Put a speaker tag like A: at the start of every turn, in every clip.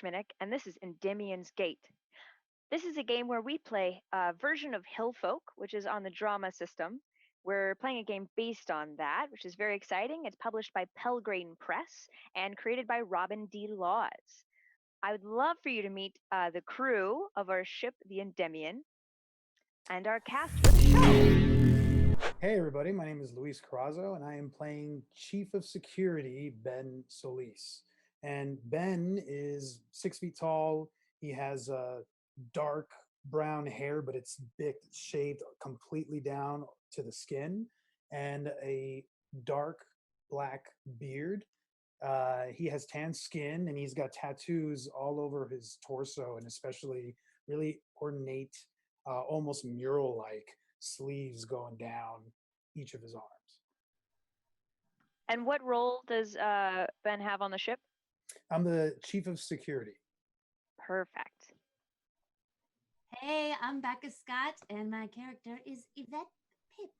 A: Minnick, and this is Endymion's Gate. This is a game where we play a version of Hillfolk, which is on the drama system. We're playing a game based on that, which is very exciting. It's published by Pelgrane Press and created by Robin D. Laws. I would love for you to meet the crew of our ship, the Endymion, and our cast for the show.
B: Hey everybody, my name is Luis Carazo and I am playing Chief of Security Ben Solis. And Ben is 6 feet tall. He has dark brown hair, but it's big, shaved completely down to the skin, and a dark black beard. He has tan skin and he's got tattoos all over his torso, and especially really ornate, almost mural-like sleeves going down each of his arms.
A: And what role does Ben have on the ship?
B: I'm the Chief of Security.
A: Perfect.
C: Hey, I'm Becca Scott, and my character is Yvette Pip,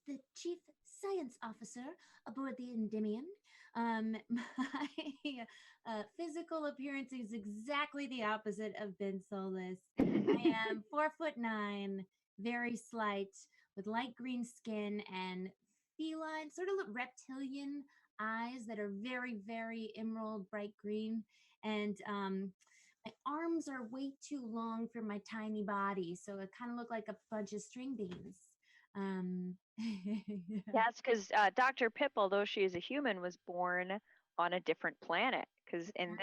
C: the Chief Science Officer aboard the Endymion. My physical appearance is exactly the opposite of Ben Solis. I am 4'9", very slight, with light green skin and feline, sort of reptilian eyes that are very, very emerald bright green. And my arms are way too long for my tiny body, so it kind of look like a bunch of string beans.
A: Yes, because Dr. Pip, although she is a human, was born on a different planet. Because in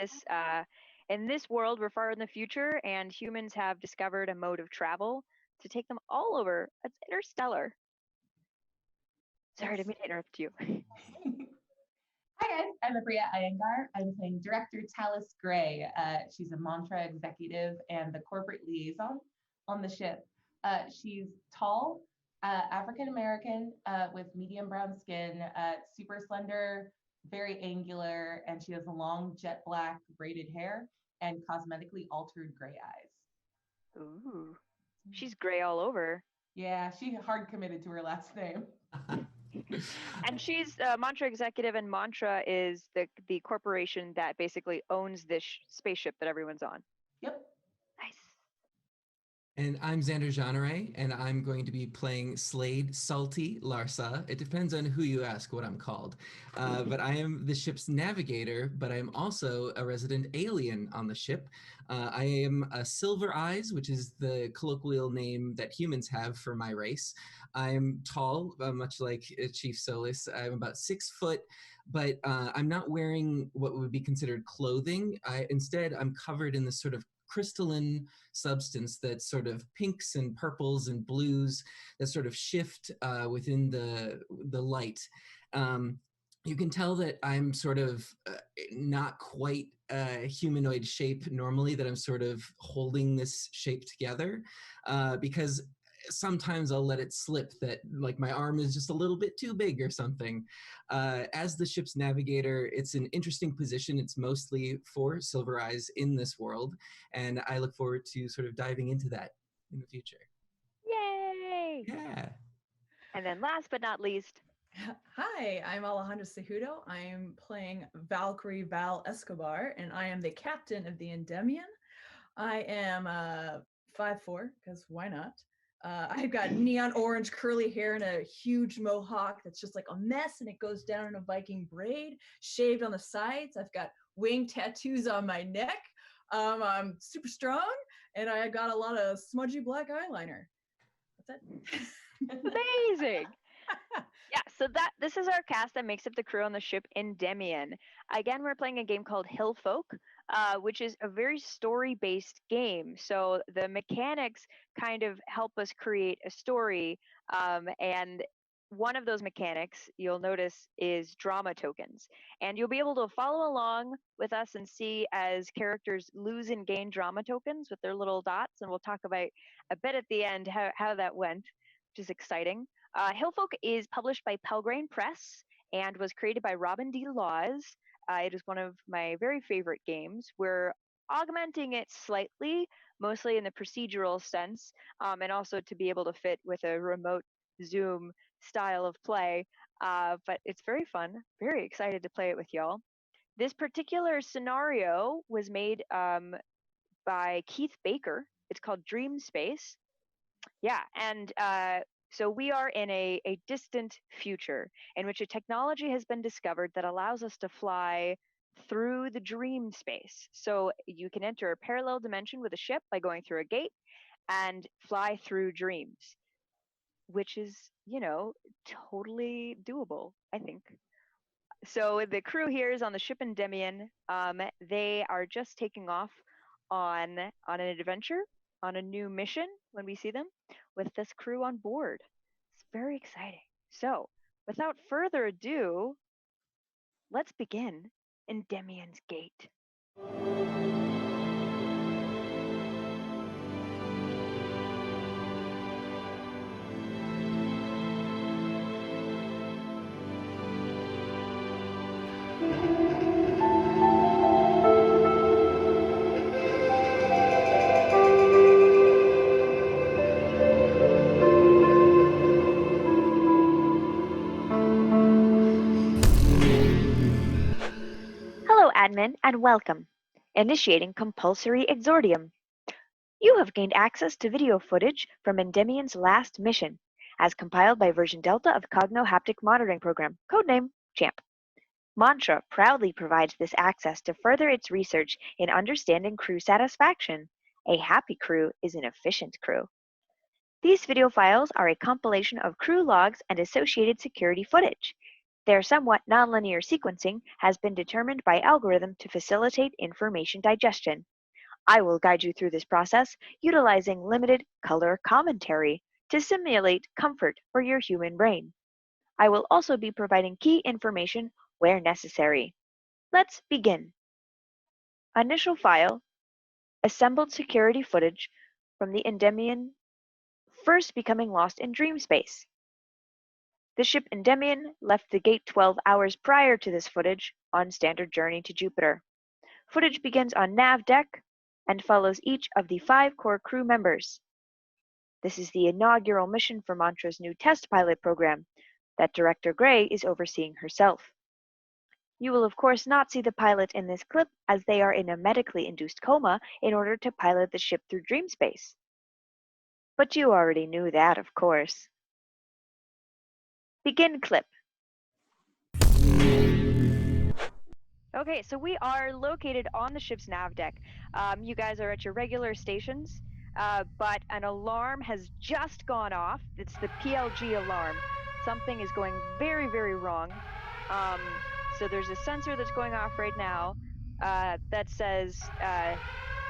A: this world, we're far in the future, and humans have discovered a mode of travel to take them all over. It's interstellar. Sorry, I didn't mean to interrupt you.
D: Hi guys, I'm Aabria Iyengar. I'm playing Director Talus Gray. She's a mantra executive and the corporate liaison on the ship. She's tall, African American, with medium brown skin, super slender, very angular, and she has long jet black braided hair and cosmetically altered gray eyes.
A: Ooh, she's gray all over.
D: Yeah, she's hard committed to her last name.
A: And she's Mantra executive, and Mantra is the corporation that basically owns this spaceship that everyone's on.
D: Yep.
A: Nice.
E: And I'm Xander Jeanneret, and I'm going to be playing Slade Salty Larsa. It depends on who you ask what I'm called. But I am the ship's navigator, but I'm also a resident alien on the ship. I am a Silver Eyes, which is the colloquial name that humans have for my race. I'm tall, much like Chief Solis. I'm about 6 foot, but I'm not wearing what would be considered clothing. Instead, I'm covered in this sort of crystalline substance that's sort of pinks and purples and blues that sort of shift within the light. You can tell that I'm sort of not quite a humanoid shape normally, that I'm sort of holding this shape together because sometimes I'll let it slip that like my arm is just a little bit too big or something. As the ship's navigator, it's an interesting position. It's mostly for Silver Eyes in this world, and I look forward to sort of diving into that in the future.
A: Yay!
E: Yeah.
A: And then last but not least.
F: Hi, I'm Alejandra Cejudo. I am playing Valkyrie Val Escobar, and I am the captain of the Endymion. I am 5'4", because why not? I've got neon orange curly hair and a huge mohawk that's just like a mess, and it goes down in a Viking braid, shaved on the sides. I've got wing tattoos on my neck. I'm super strong, and I got a lot of smudgy black eyeliner. That's it.
A: Amazing. Yeah, so this is our cast that makes up the crew on the ship Endymion. Again, we're playing a game called Hillfolk, which is a very story-based game. So the mechanics kind of help us create a story, and one of those mechanics you'll notice is drama tokens. And you'll be able to follow along with us and see as characters lose and gain drama tokens with their little dots, and we'll talk about a bit at the end how that went, which is exciting. Hillfolk is published by Pelgrane Press and was created by Robin D. Laws. It is one of my very favorite games. We're augmenting it slightly, mostly in the procedural sense, and also to be able to fit with a remote Zoom style of play. But it's very fun. Very excited to play it with y'all. This particular scenario was made by Keith Baker. It's called Dream Space. Yeah, and so we are in a distant future in which a technology has been discovered that allows us to fly through the dream space. So you can enter a parallel dimension with a ship by going through a gate and fly through dreams, which is, totally doable, I think. So the crew here is on the ship Endymion. They are just taking off on an adventure, on a new mission when we see them, with this crew on board. It's very exciting. So, without further ado, let's begin Endymion's Gate. Hello, admin, and welcome. Initiating compulsory exordium. You have gained access to video footage from Endymion's last mission, as compiled by version Delta of Cogno-Haptic Monitoring Program, codename CHAMP. Mantra proudly provides this access to further its research in understanding crew satisfaction. A happy crew is an efficient crew. These video files are a compilation of crew logs and associated security footage. Their somewhat nonlinear sequencing has been determined by algorithm to facilitate information digestion. I will guide you through this process, utilizing limited color commentary to simulate comfort for your human brain. I will also be providing key information where necessary. Let's begin. Initial file, assembled security footage from the Endymion first becoming lost in dream space. The ship Endymion left the gate 12 hours prior to this footage on standard journey to Jupiter. Footage begins on nav deck and follows each of the 5 core crew members. This is the inaugural mission for Mantra's new test pilot program that Director Gray is overseeing herself. You will of course not see the pilot in this clip as they are in a medically induced coma in order to pilot the ship through dream space. But you already knew that, of course. Begin clip. Okay, so we are located on the ship's nav deck. You guys are at your regular stations, but an alarm has just gone off. It's the PLG alarm. Something is going very, very wrong. So there's a sensor that's going off right now that says,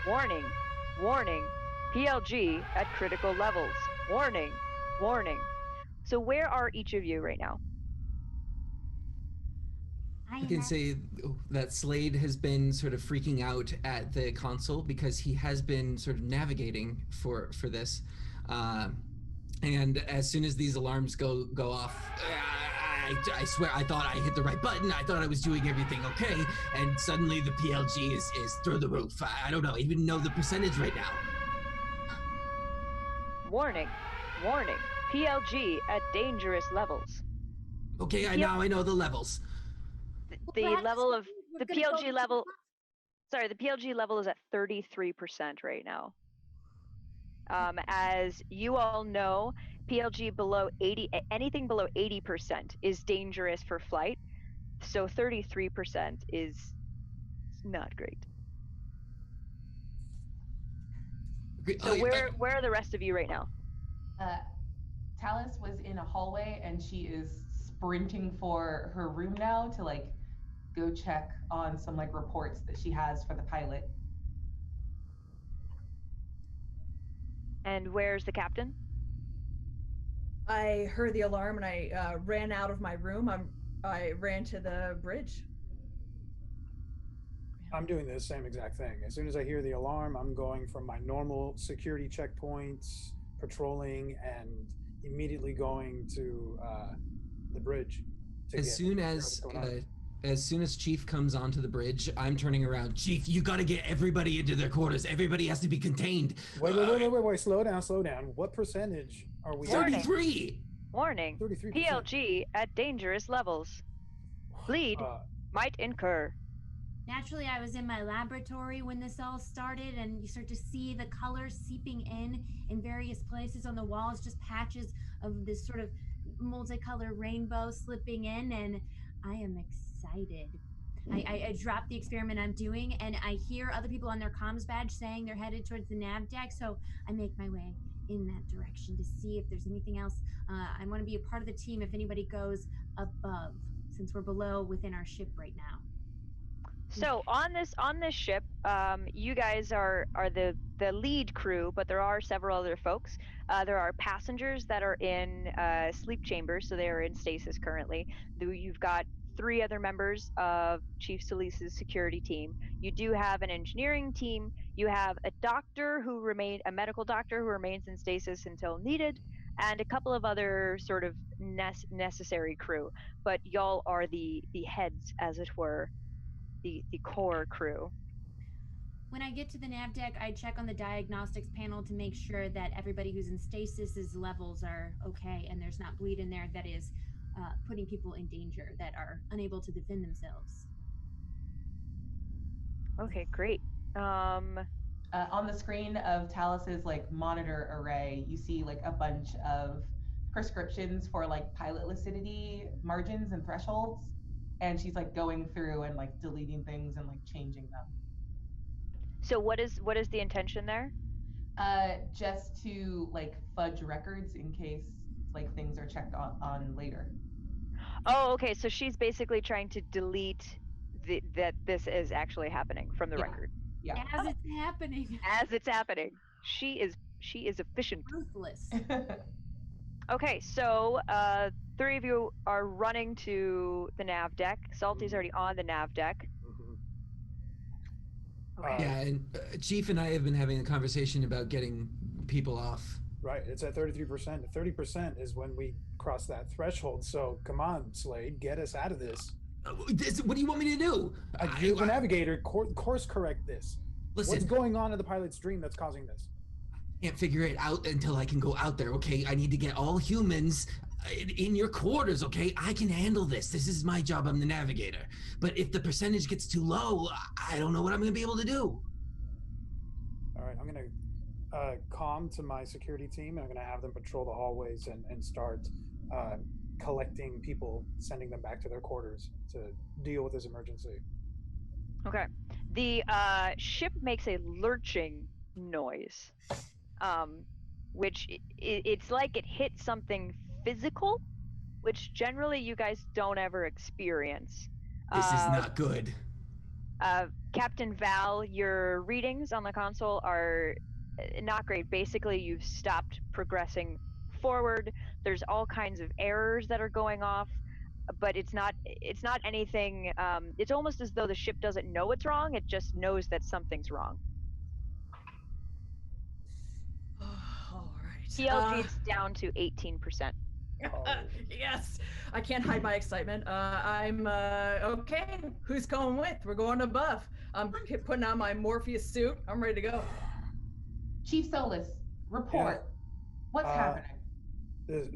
A: warning, warning, PLG at critical levels. Warning, warning. So where are each of you right now?
E: I can say that Slade has been sort of freaking out at the console because he has been sort of navigating for this, and as soon as these alarms go off, I swear I thought I hit the right button. I thought I was doing everything okay, and suddenly the PLG is through the roof. I don't know, even know the percentage right now.
A: Warning, warning, PLG at dangerous levels.
E: Okay, now I know the levels.
A: The level of the PLG level. Sorry, the PLG level is at 33% right now. As you all know, PLG below 80, anything below 80% is dangerous for flight. So 33% is not great. So where are the rest of you right now?
D: Talus was in a hallway and she is sprinting for her room now to go check on some reports that she has for the pilot.
A: And where's the captain?
F: I heard the alarm and I ran out of my room. I ran to the bridge.
B: I'm doing the same exact thing. As soon as I hear the alarm, I'm going from my normal security checkpoints, patrolling, and immediately going to the bridge.
E: As soon as Chief comes onto the bridge, I'm turning around. Chief, you got to get everybody into their quarters. Everybody has to be contained.
B: Wait. Slow down. What percentage are we
E: 33.
A: Warning.
B: 33%.
A: PLG at dangerous levels. Bleed might incur.
C: Naturally, I was in my laboratory when this all started, and you start to see the colors seeping in various places on the walls, just patches of this sort of multicolored rainbow slipping in, and I am excited. I drop the experiment I'm doing, and I hear other people on their comms badge saying they're headed towards the nav deck, so I make my way in that direction to see if there's anything else. I want to be a part of the team if anybody goes above, since we're below within our ship right now.
A: So on this ship, you guys are the lead crew, but there are several other folks. There are passengers that are in sleep chambers, so they are in stasis currently. You've got 3 other members of Chief Solis's security team. You do have an engineering team. You have a a medical doctor who remains in stasis until needed, and a couple of other sort of necessary crew. But y'all are the heads, as it were, the core crew.
C: When I get to the nav deck, I check on the diagnostics panel to make sure that everybody who's in stasis' levels are okay and there's not bleed in there that is putting people in danger that are unable to defend themselves.
A: Okay, great.
D: On the screen of Talus's like monitor array, you see like a bunch of prescriptions for like pilot lucidity margins and thresholds, and she's like going through and like deleting things and like changing them.
A: So what is the intention there?
D: Just to like fudge records in case like things are checked on later.
A: Oh, okay. So she's basically trying to delete that this is actually happening from the record.
D: Yeah.
C: As it's happening.
A: As it's happening. She is efficient.
C: Ruthless.
A: Okay, so 3 of you are running to the nav deck. Salty's already on the nav deck. Okay.
E: Yeah, and Chief and I have been having a conversation about getting people off.
B: Right, it's at 33%. 30% is when we cross that threshold. So come on, Slade, get us out of this.
E: What do you want me to do?
B: You're the navigator. Course correct this.
E: Listen,
B: what's going on in the pilot's dream that's causing this?
E: I can't figure it out until I can go out there, okay? I need to get all humans in your quarters, okay? I can handle this. This is my job. I'm the navigator. But if the percentage gets too low, I don't know what I'm going to be able to do.
B: All right, I'm going to comm to my security team, and I'm going to have them patrol the hallways and start collecting people, sending them back to their quarters to deal with this emergency.
A: Okay. The ship makes a lurching noise, which it's like it hit something physical, which generally you guys don't ever experience.
E: This is not good.
A: Captain Val, your readings on the console are not great. Basically, you've stopped progressing forward. There's all kinds of errors that are going off, but it's not anything. It's almost as though the ship doesn't know it's wrong. It just knows that something's wrong.
F: All right.
A: TLG's down to 18%.
F: Yes, I can't hide my excitement. I'm okay. Who's going with? We're going above. I'm putting on my Morpheus suit. I'm ready to go.
D: Chief Solis, report.
B: Yeah.
D: What's happening?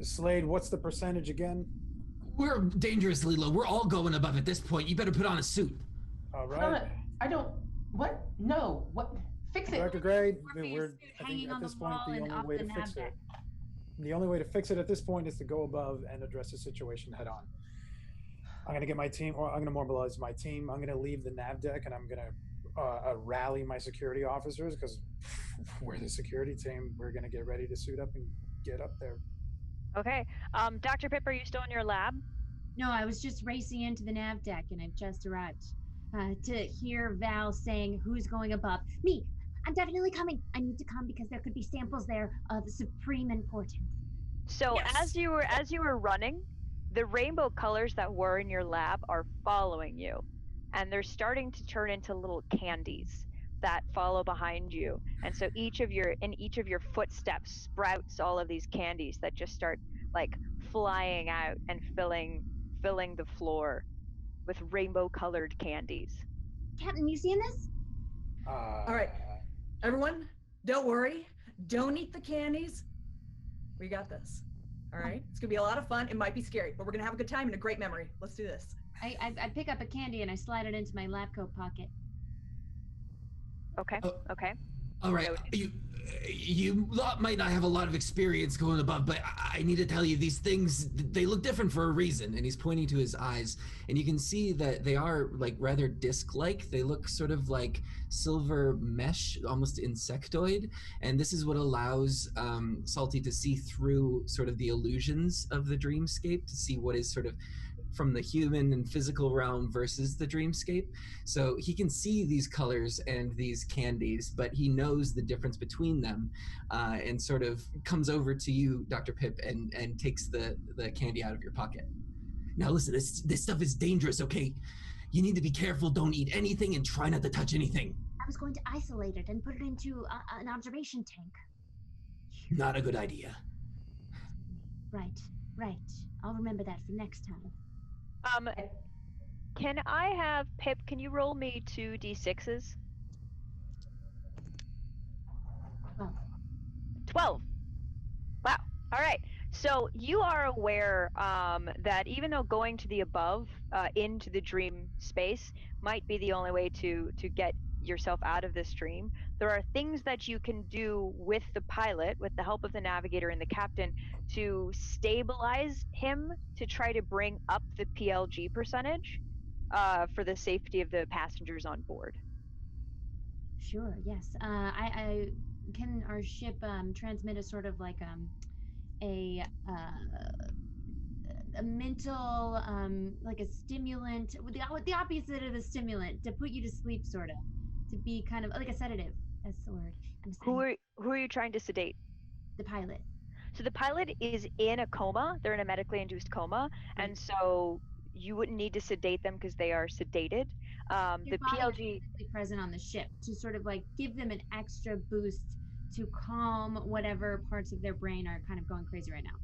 B: Slade, what's the percentage again?
E: We're dangerously low. We're all going above at this point. You better put on a suit.
B: All right.
D: I don't. What? No. What? Fix it.
B: Director Gray,
C: I think at this point the only way to fix it.
B: The only way to fix it at this point is to go above and address the situation head on. I'm going to get my team, or I'm going to mobilize my team. I'm going to leave the nav deck, and I'm going to rally my security officers, because we're the security team. We're going to get ready to suit up and get up there.
A: Okay. Dr. Pip, are you still in your lab?
C: No, I was just racing into the nav deck, and I've just arrived to hear Val saying, "Who's going above?" Me. I'm definitely coming. I need to come because there could be samples there of supreme importance.
A: So yes. as you were running, the rainbow colors that were in your lab are following you, and they're starting to turn into little candies that follow behind you. And so in each of your footsteps sprouts all of these candies that just start like flying out and filling the floor with rainbow colored candies.
C: Captain, you seeing this?
F: All right. Everyone, don't worry. Don't eat the candies. We got this. All right? It's going to be a lot of fun. It might be scary, but we're going to have a good time and a great memory. Let's do this.
C: I pick up a candy and I slide it into my lab coat pocket.
A: Okay.
E: Oh.
A: Okay.
E: All right, you might not have a lot of experience going above, but I need to tell you, these things, they look different for a reason. And he's pointing to his eyes, and you can see that they are like rather disc-like. They look sort of like silver mesh, almost insectoid. And this is what allows Salty to see through sort of the illusions of the dreamscape, to see what is sort of from the human and physical realm versus the dreamscape. So he can see these colors and these candies, but he knows the difference between them, and sort of comes over to you, Dr. Pip, and takes the candy out of your pocket. Now listen, this stuff is dangerous, okay? You need to be careful, don't eat anything, and try not to touch anything.
C: I was going to isolate it and put it into an observation tank.
E: Not a good idea.
C: Right. I'll remember that for next time.
A: Can I have Pip? Can you roll me 2 d6s? 12. Wow. All right. So you are aware that even though going to the above into the dream space might be the only way to get yourself out of this dream, there are things that you can do with the pilot, with the help of the navigator and the captain, to stabilize him to try to bring up the PLG percentage for the safety of the passengers on board.
C: Sure. Yes. I can our ship transmit a sort of like a mental like a stimulant, with the opposite of a stimulant, to put you to sleep, sort of, to be kind of like a sedative. That's the word.
A: Who are you trying to sedate?
C: The pilot.
A: So the pilot is in a coma. They're in a medically induced coma, and so you wouldn't need to sedate them because they are sedated. The PLG
C: is present on the ship to sort of like give them an extra boost to calm whatever parts of their brain are kind of going crazy right now.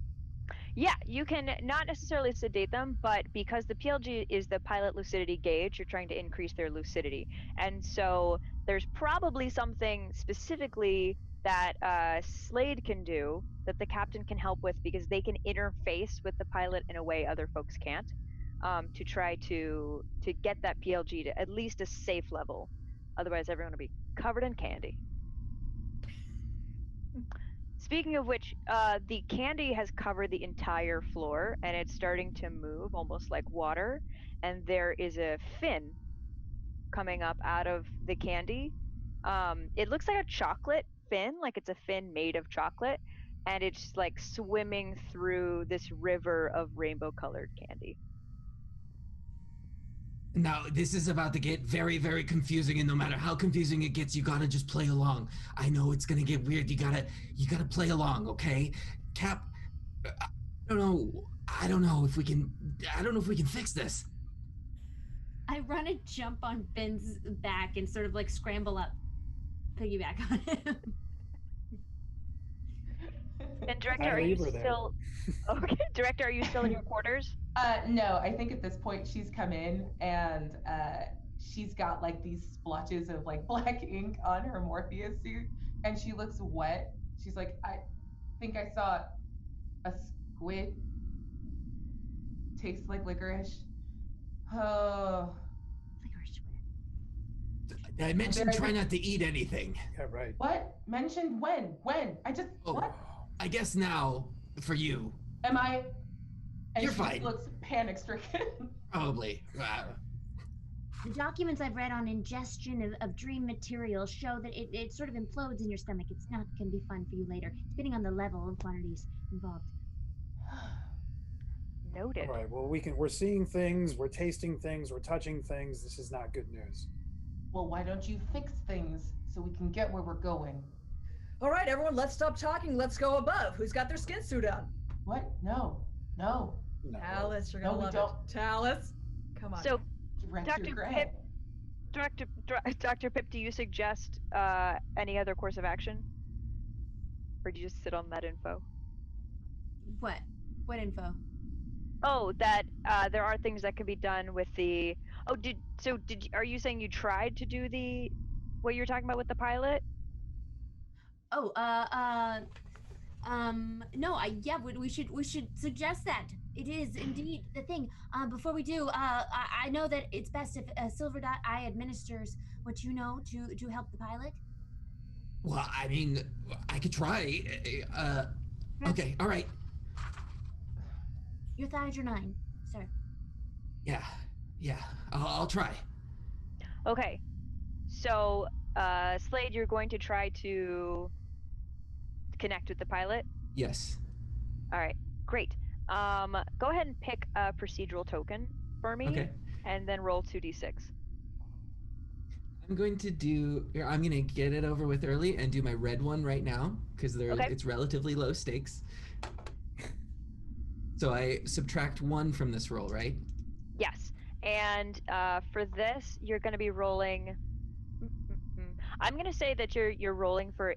A: Yeah, you can not necessarily sedate them, but because the PLG is the pilot lucidity gauge, you're trying to increase their lucidity. And so there's probably something specifically that Slade can do that the captain can help with, because they can interface with the pilot in a way other folks can't, to try to get that PLG to at least a safe level. Otherwise, everyone will be covered in candy. Speaking of which, the candy has covered the entire floor, and it's starting to move almost like water. And there is a fin coming up out of the candy. It looks like a chocolate fin, like it's a fin made of chocolate, and it's like swimming through this river of rainbow-colored candy.
E: Now, this is about to get very, very confusing, and no matter how confusing it gets, you gotta just play along. I know it's gonna get weird. You gotta play along, okay? Cap, I don't know if we can fix this.
C: I run and jump on Ben's back and sort of like scramble up, piggyback on him.
A: And Director, are you still okay? Director, are you still in your quarters?
D: No, I think at this point she's come in and she's got like these splotches of like black ink on her Morpheus suit, and she looks wet. She's like, I think I saw a squid. Tastes like licorice. Oh.
C: Licorice squid.
E: I mentioned try not to eat anything.
B: Yeah, right.
D: What? Mentioned when? When? What?
E: I guess now, for you.
D: Am I? And
E: You're
D: she
E: fine.
D: Looks panic-stricken.
E: Probably.
C: The documents I've read on ingestion of dream material show that it sort of implodes in your stomach. It's not going to be fun for you later, depending on the level and quantities involved.
A: Noted.
B: All right. Well, we're seeing things, we're tasting things, we're touching things. This is not good news.
D: Well, why don't you fix things so we can get where we're going?
F: All right, everyone, let's stop talking. Let's go above. Who's got their skin suit on?
D: What? No.
F: Talus, you're gonna love it. Talus, come on.
A: So,
D: Director
A: Pip, Dr. Pip, do you suggest any other course of action, or do you just sit on that info?
C: What? What info?
A: Oh, that there are things that can be done with the. Oh, are you saying you tried to do what you were talking about with the pilot?
C: Oh, No, we should suggest that. It is indeed the thing. Before we do, I know that it's best if Silver Dot Eye administers what you know to help the pilot.
E: Well, I mean, I could try. Okay, all right.
C: Your thighs are 9, sir.
E: Yeah, I'll try.
A: Okay. So, Slade, you're going to try to connect with the pilot?
E: Yes.
A: All right, great. Go ahead and pick a procedural token for me,
E: Okay.
A: and then roll 2d6.
E: I'm going to get it over with early and do my red one right now because
A: Okay.
E: it's relatively low stakes. So I subtract 1 from this roll, right?
A: Yes, and for this, you're going to be rolling. I'm going to say that you're rolling for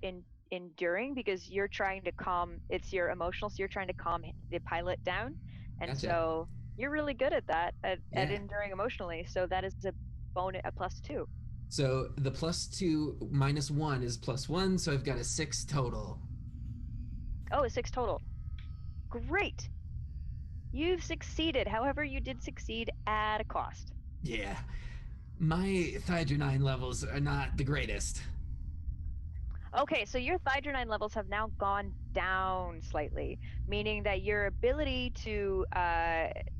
A: enduring because you're trying to calm. It's your emotional, so you're trying to calm the pilot down, and
E: Gotcha.
A: so you're really good at that at
E: Yeah.
A: enduring emotionally. So that is a bonus, a +2.
E: So the +2 minus 1 is +1, so I've got a 6 total.
A: Oh, a 6 total. Great. You've succeeded. However, you did succeed at a cost.
E: Yeah. My thydronine levels are not the greatest.
A: Okay, so your thydronine levels have now gone down slightly, meaning that your ability to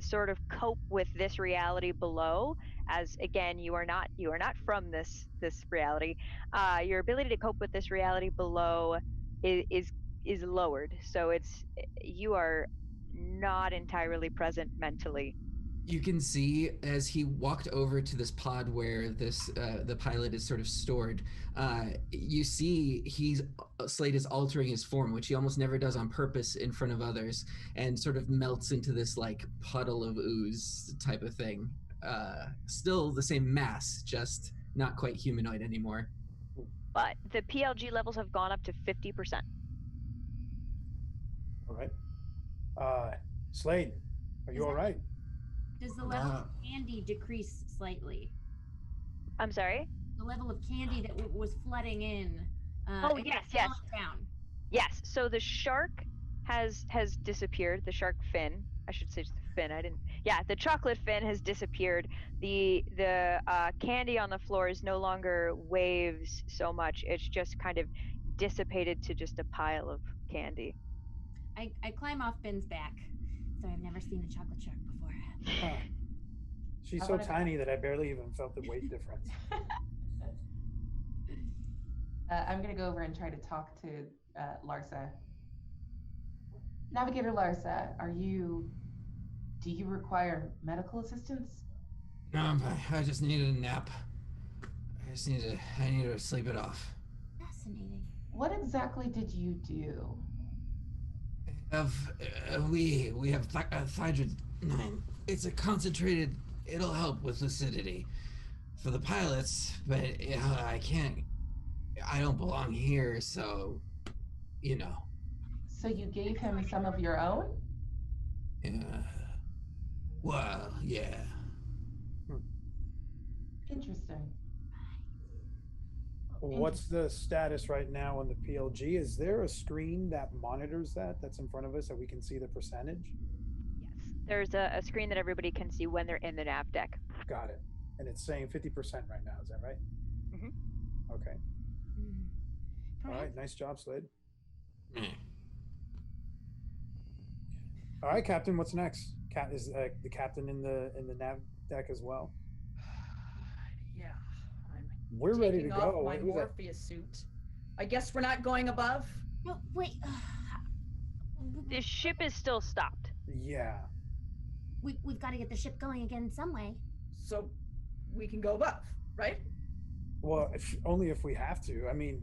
A: sort of cope with this reality below, as again you are not from this reality, your ability to cope with this reality below is lowered. So you are not entirely present mentally.
E: You can see as he walked over to this pod where the pilot is sort of stored. You see Slade is altering his form, which he almost never does on purpose in front of others, and sort of melts into this like puddle of ooze type of thing. Still the same mass, just not quite humanoid anymore.
A: But the PLG levels have gone up to 50%.
B: All right. Slade, are you all right?
C: Does the level of candy decrease slightly?
A: I'm sorry?
C: The level of candy that was flooding in.
A: Yes.
C: Down.
A: Yes. So the shark has disappeared. The shark fin. I should say the fin. I didn't. Yeah, the chocolate fin has disappeared. The candy on the floor is no longer waves so much. It's just kind of dissipated to just a pile of candy.
C: I climb off Ben's back. Sorry, I've never seen a chocolate shark before.
B: Huh. She's so tiny that I barely even felt the weight difference.
D: I'm going to go over and try to talk to Larsa. Navigator Larsa, do you require medical assistance?
E: No, I just needed a nap. I need to sleep it off.
C: Fascinating.
D: What exactly did you do?
E: We have thydronine. It's a concentrated. It'll help with lucidity for the pilots, but I can't. I don't belong here, so you know.
D: So you gave him some of your own?
E: Well, yeah.
D: Interesting.
B: What's the status right now on the PLG? Is there a screen that monitors that's in front of us that we can see the percentage?
A: Yes. There's a screen that everybody can see when they're in the nav deck.
B: Got it. And it's saying 50% right now. Is that right?
A: Mm-hmm.
B: Okay. All right. Nice job, Slade. All right, Captain. What's next? Is the captain in the nav deck as well?
F: Yeah.
B: We're ready to go.
F: My Morpheus suit. I guess we're not going above?
C: No, wait.
A: The ship is still stopped.
B: Yeah.
C: We've got to get the ship going again in some way.
F: So we can go above, right?
B: Well, only if we have to. I mean,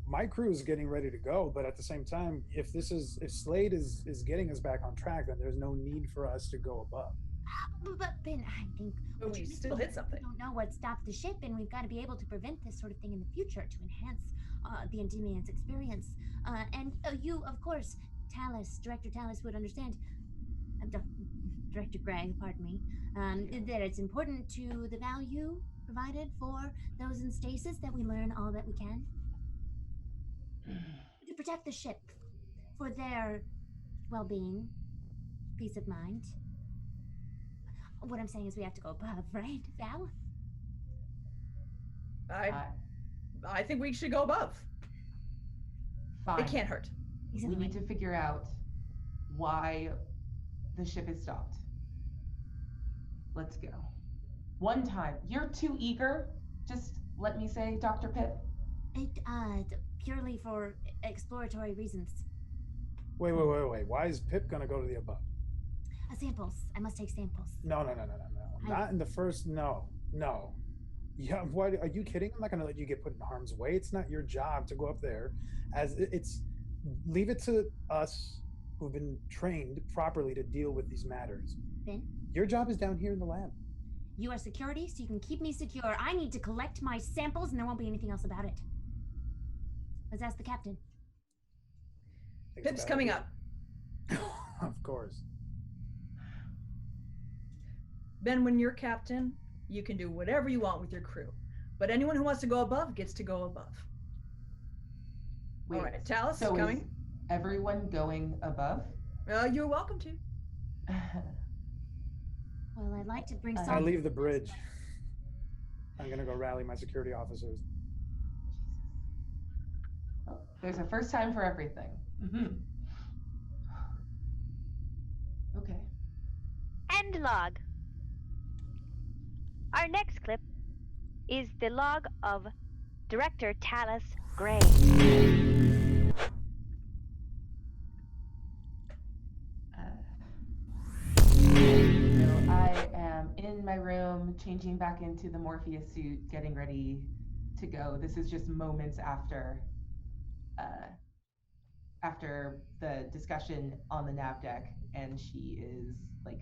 B: my crew is getting ready to go, but at the same time, if Slade is getting us back on track, then there's no need for us to go above.
C: But Ben, I think
F: we still hit something.
C: We don't know what stopped the ship, and we've got to be able to prevent this sort of thing in the future to enhance the Endymion's experience. And you, of course, Director Tallis would understand. Director Gray, pardon me. That it's important to the value provided for those in stasis that we learn all that we can to protect the ship. for their well-being, peace of mind. What I'm saying is we have to go above, right, Val?
F: I think we should go above.
D: Fine.
F: It can't hurt.
D: We need to figure out why the ship is stopped. Let's go. One time. You're too eager, just let me say, Dr. Pip.
C: Purely for exploratory reasons.
B: Wait. Why is Pip gonna go to the above?
C: Samples. I must take samples.
B: No. Not in the first. No. Yeah, why are you kidding? I'm not gonna let you get put in harm's way. It's not your job to go up there. It's leave it to us who've been trained properly to deal with these matters.
C: Ben?
B: Your job is down here in the lab.
C: You are security, so you can keep me secure. I need to collect my samples, and there won't be anything else about it. Let's ask the captain.
F: Pip's coming up.
B: Of course.
F: Ben, when you're captain, you can do whatever you want with your crew. But anyone who wants to go above gets to go above.
D: Wait,
F: all right, Talus,
D: so
F: coming.
D: Is everyone going above?
F: You're welcome to.
C: Well, I'd like to bring some.
B: I leave the bridge. I'm gonna go rally my security officers.
D: Well, there's a first time for everything. Okay.
A: End log. Our next clip is the log of Director Talus Gray.
D: So I am in my room, changing back into the Morpheus suit, getting ready to go. This is just moments after the discussion on the nav deck, and she is like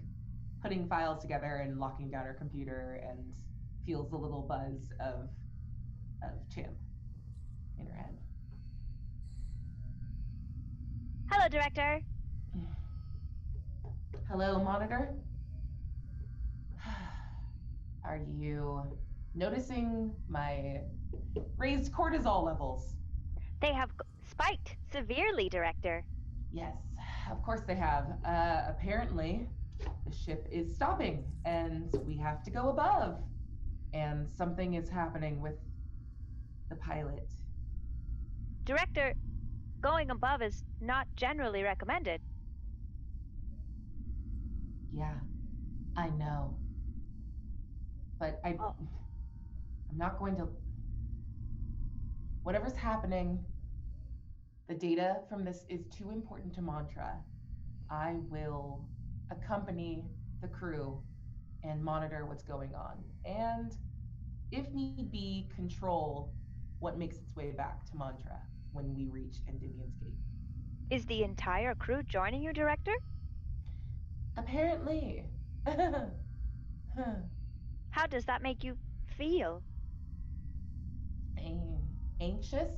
D: putting files together and locking down her computer, and feels a little buzz of Champ in her head.
A: Hello, Director.
D: Hello, Monitor. Are you noticing my raised cortisol levels?
A: They have spiked severely, Director.
D: Yes, of course they have. Apparently, the ship is stopping, and we have to go above. And something is happening with the pilot.
A: Director, going above is not generally recommended.
D: Yeah, I know. But I'm not going to... Whatever's happening, the data from this is too important to Mantra. I will accompany the crew and monitor what's going on. And if need be, control what makes its way back to Mantra when we reach Endymion's gate.
A: Is the entire crew joining you, Director?
D: Apparently.
A: How does that make you feel?
D: Anxious,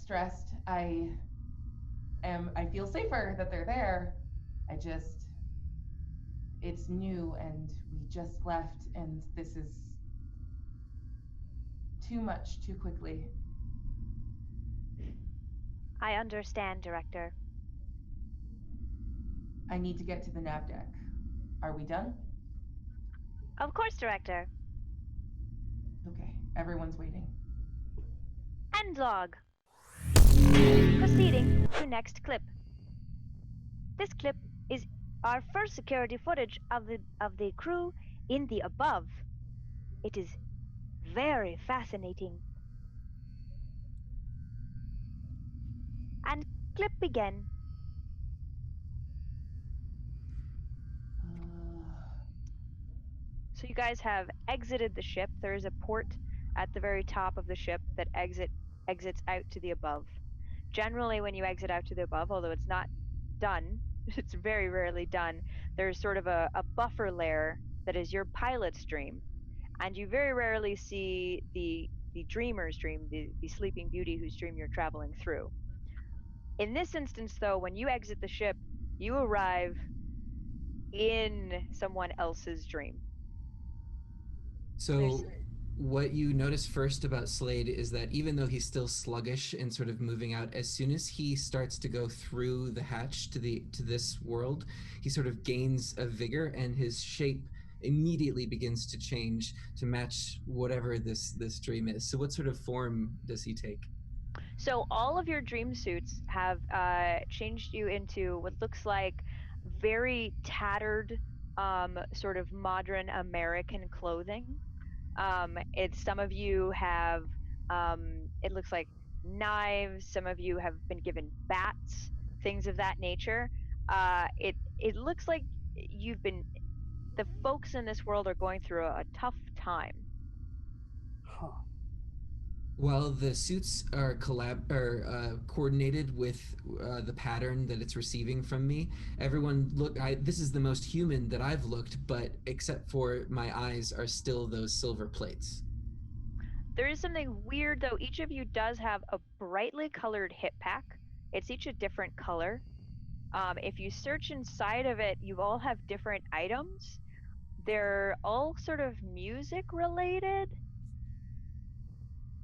D: stressed. I feel safer that they're there. It's new, and we just left, and this is too much too quickly.
A: I understand, Director.
D: I need to get to the nav deck. Are we done?
A: Of course, Director.
D: Okay, everyone's waiting.
A: End log. Proceeding to next clip. This clip is our first security footage of the crew in the above. It is very fascinating. And clip again. So you guys have exited the ship. There is a port at the very top of the ship that exits out to the above. Generally, when you exit out to the above, although it's not done, it's very rarely done, there's sort of a buffer layer that is your pilot's dream. And you very rarely see the dreamer's dream, the sleeping beauty whose dream you're traveling through. In this instance, though, when you exit the ship, you arrive in someone else's dream.
E: So what you notice first about Slade is that even though he's still sluggish and sort of moving out, as soon as he starts to go through the hatch to this world, he sort of gains a vigor, and his shape immediately begins to change to match whatever this dream is. So what sort of form does he take?
A: So all of your dream suits have changed you into what looks like very tattered, sort of modern American clothing. It's some of you have, it looks like knives. Some of you have been given bats, things of that nature. It looks like you've been. The folks in this world are going through a tough time.
B: Huh.
E: While the suits are coordinated with the pattern that it's receiving from me, everyone this is the most human that I've looked, but except for my eyes are still those silver plates.
A: There is something weird though. Each of you does have a brightly colored hip pack. It's each a different color. If you search inside of it, you all have different items. They're all sort of music related,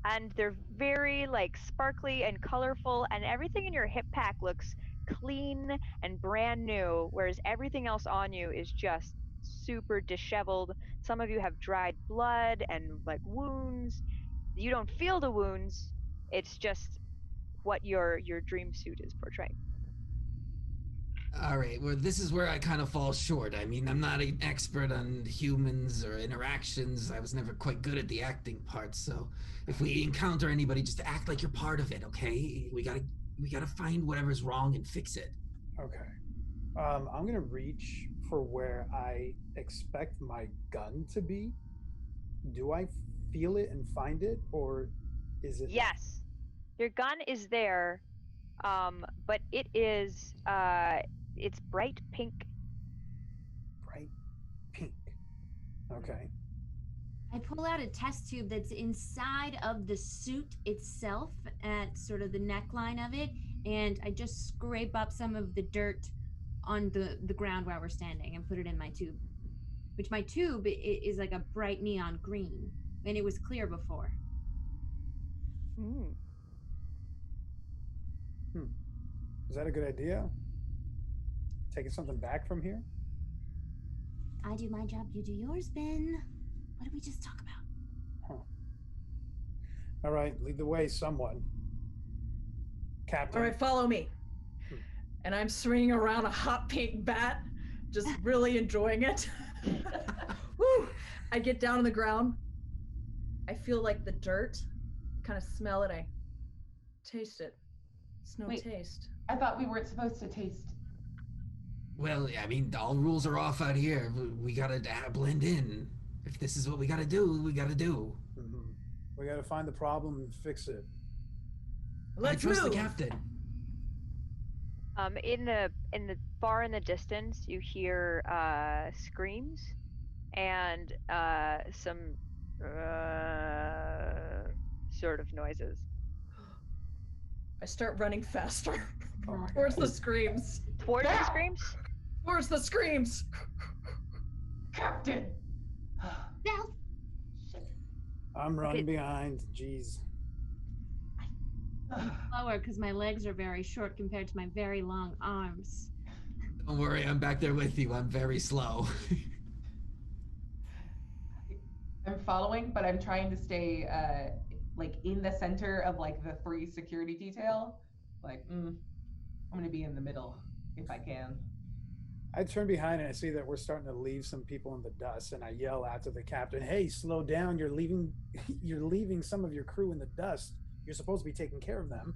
A: and they're very like sparkly and colorful, and everything in your hip pack looks clean and brand new, whereas everything else on you is just super disheveled. Some of you have dried blood and like wounds. You don't feel the wounds. It's just what your dream suit is portraying.
E: All right, well, this is where I kind of fall short. I mean, I'm not an expert on humans or interactions. I was never quite good at the acting part. So, if we encounter anybody, just act like you're part of it, okay? We gotta find whatever's wrong and fix it.
B: Okay. I'm gonna reach for where I expect my gun to be. Do I feel it and find it, or is it?
A: Yes, your gun is there, but it's bright pink.
B: Bright pink? Okay.
C: I pull out a test tube that's inside of the suit itself at sort of the neckline of it, and I just scrape up some of the dirt on the ground where we're standing and put it in my tube. Which my tube is like a bright neon green, and it was clear before.
A: Mm.
B: Is that a good idea? Taking something back from here?
C: I do my job, you do yours, Ben. What did we just talk about?
B: Huh. All right, lead the way, someone. Captain.
F: All right, follow me. And I'm swinging around a hot pink bat, just really enjoying it. Woo! I get down on the ground. I feel like the dirt. I kind of smell it. I taste it. It's no taste.
D: I thought we weren't supposed to taste.
E: Well, I mean, all rules are off out here. We gotta blend in. If this is what we gotta do, we gotta do.
B: Mm-hmm. We gotta find the problem and fix it.
F: Let's
E: I trust
F: move.
E: the captain.
A: In the far in the distance, you hear screams and some sort of noises.
F: I start running faster
B: Oh
F: towards the screams.
A: Towards the screams?
F: Towards the screams.
D: Captain!
C: Now,
B: I'm running behind. Jeez.
C: slower because my legs are very short compared to my very long arms.
E: Don't worry, I'm back there with you. I'm very slow.
D: I'm following, but I'm trying to stay like in the center of like the free security detail. Like, I'm gonna be in the middle if I can.
B: I turn behind and I see that we're starting to leave some people in the dust, and I yell out to the captain, "Hey, slow down! You're leaving some of your crew in the dust. You're supposed to be taking care of them."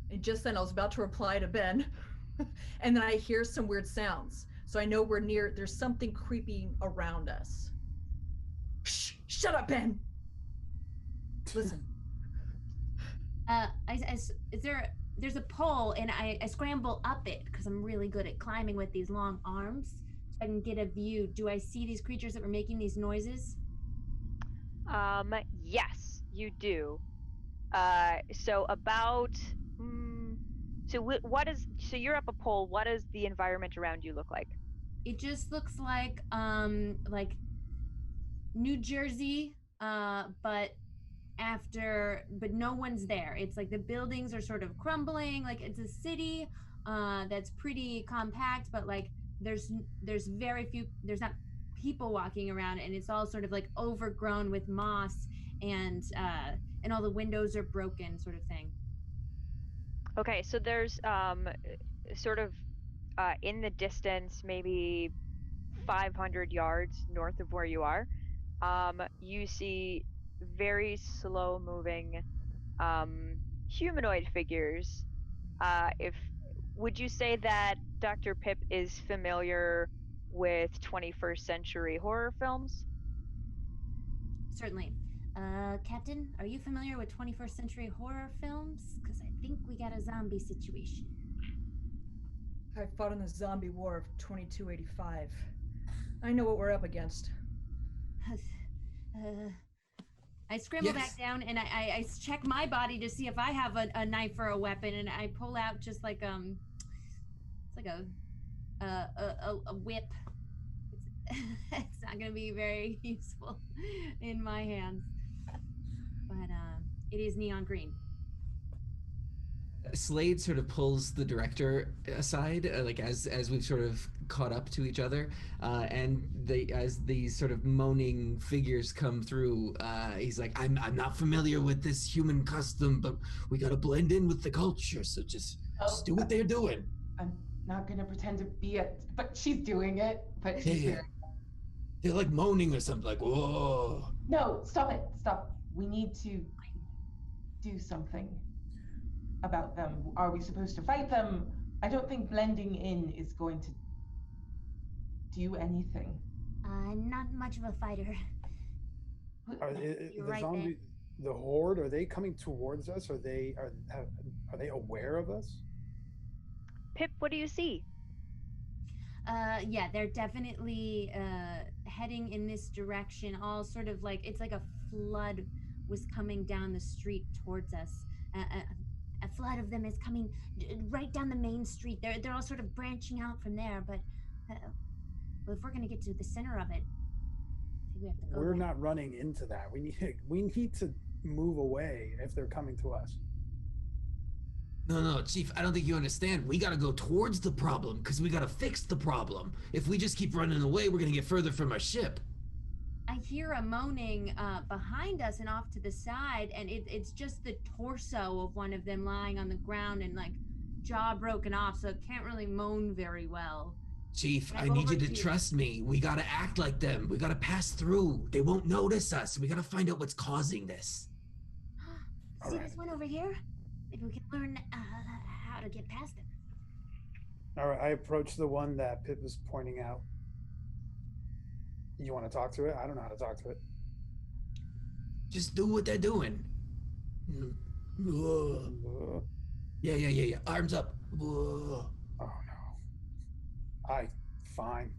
F: And just then I was about to reply to Ben, and then I hear some weird sounds. So I know we're near, there's something creeping around us. Shh, shut up, Ben. Listen.
C: There's a pole, and I scramble up it because I'm really good at climbing with these long arms. So I can get a view. Do I see these creatures that were making these noises?
A: Yes, you do. So about so what is so you're up a pole. What does the environment around you look like?
C: It just looks like New Jersey, but no one's there. It's like the buildings are sort of crumbling. Like it's a city that's pretty compact, but like there's very few. There's not people walking around, and it's all sort of like overgrown with moss and all the windows are broken, sort of thing.
A: Okay, so there's sort of in the distance, maybe 500 yards north of where you are, you see very slow moving humanoid figures. If would you say that Dr. Pip is familiar with 21st century horror films?
C: Certainly. Captain, are you familiar with 21st century horror films? Because I think we got a zombie situation.
F: I fought in the zombie war of 2285. I know what we're up against.
C: I scramble
E: Yes.
C: back down and I check my body to see if I have a knife or a weapon, and I pull out just like it's like a whip. It's not gonna be very useful in my hands, but it is neon green.
E: Slade sort of pulls the director aside, like as we've sort of caught up to each other, and as these sort of moaning figures come through, he's like, I'm not familiar with this human custom, but we gotta blend in with the culture, so just do what they're doing.
D: I'm not gonna pretend to be it, but she's doing it. But she's
E: Yeah. They're like moaning or something, like, whoa.
D: No, stop it. Stop. We need to do something about them. Are we supposed to fight them? I don't think blending in is going to do anything.
C: I'm not much of a fighter.
B: Are
C: You're
B: the
C: right,
B: zombie, the horde, are they coming towards us? Are they aware of us?
A: Pip, what do you see?
C: Yeah, they're definitely heading in this direction. All sort of like it's like a flood was coming down the street towards us. A flood of them is coming right down the main street. They're all sort of branching out from there. But well, if we're gonna get to the center of it, I think we have to go.
B: We're
C: there.
B: not running into that. We need to move away if they're coming to us.
E: No, Chief, I don't think you understand. We gotta go towards the problem, because we gotta fix the problem. If we just keep running away, we're gonna get further from our ship.
C: I hear a moaning behind us and off to the side, and it's just the torso of one of them lying on the ground and like jaw broken off, so it can't really moan very well.
E: Chief, I need you to trust me. We gotta act like them. We gotta pass through. They won't notice us. We gotta find out what's causing this.
C: See this one over here? Maybe we can learn how to get past them.
B: All right, I approach the one that Pip was pointing out. You want to talk to it? I don't know how to talk to it.
E: Just do what they're doing. Yeah. Arms up.
B: Oh no. Fine.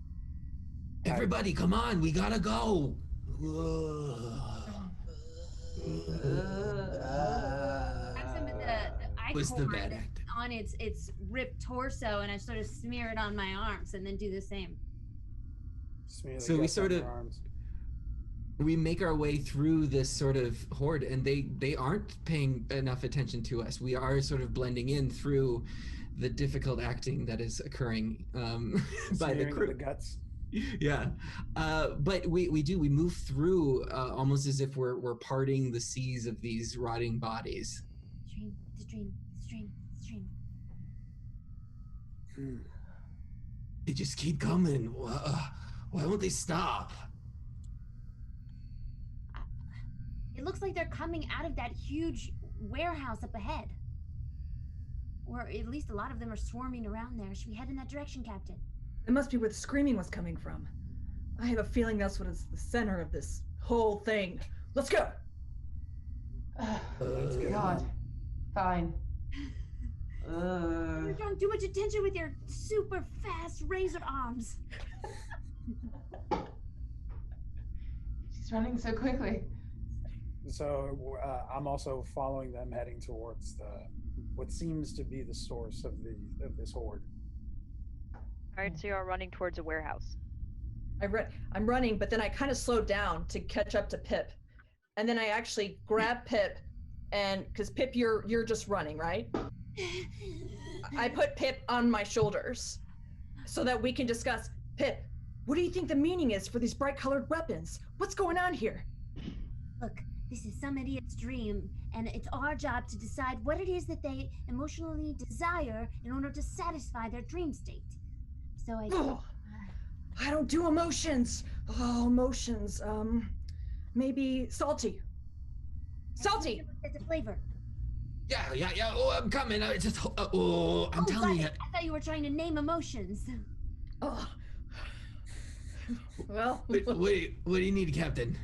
E: Everybody, come on. We gotta go.
C: Some of the
E: Was the
C: ichor
E: bad acting
C: on its ripped torso, and I sort of smear it on my arms, and then do the same.
E: So we sort of we make our way through this sort of horde, and they aren't paying enough attention to us. We are sort of blending in through the difficult acting that is occurring by the crew.
B: The guts.
E: Yeah, but we move through almost as if we're parting the seas of these rotting bodies.
C: Stream.
E: They just keep coming. Why won't they stop?
C: It looks like they're coming out of that huge warehouse up ahead. Or at least a lot of them are swarming around there. Should we head in that direction, Captain?
F: It must be where the screaming was coming from. I have a feeling that's what is the center of this whole thing. Let's go!
D: God. Fine.
C: You don't do much attention with your super fast razor arms.
D: She's running so quickly.
B: So I'm also following them, heading towards what seems to be the source of this horde.
A: All right, so you're running towards a warehouse.
F: I'm running, but then I kind of slowed down to catch up to Pip, and then I actually grab Pip, and because Pip, you're just running, right? I put Pip on my shoulders so that we can discuss. Pip, what do you think the meaning is for these bright-colored weapons? What's going on here?
C: Look, this is some idiot's dream, and it's our job to decide what it is that they emotionally desire in order to satisfy their dream state. So I think...
F: I don't do emotions. Oh, emotions. Maybe salty. Salty!
C: It's a flavor.
E: Yeah. Oh, I'm coming. I'm telling you.
C: I thought you were trying to name emotions.
F: Oh. Well.
E: What do you need, Captain?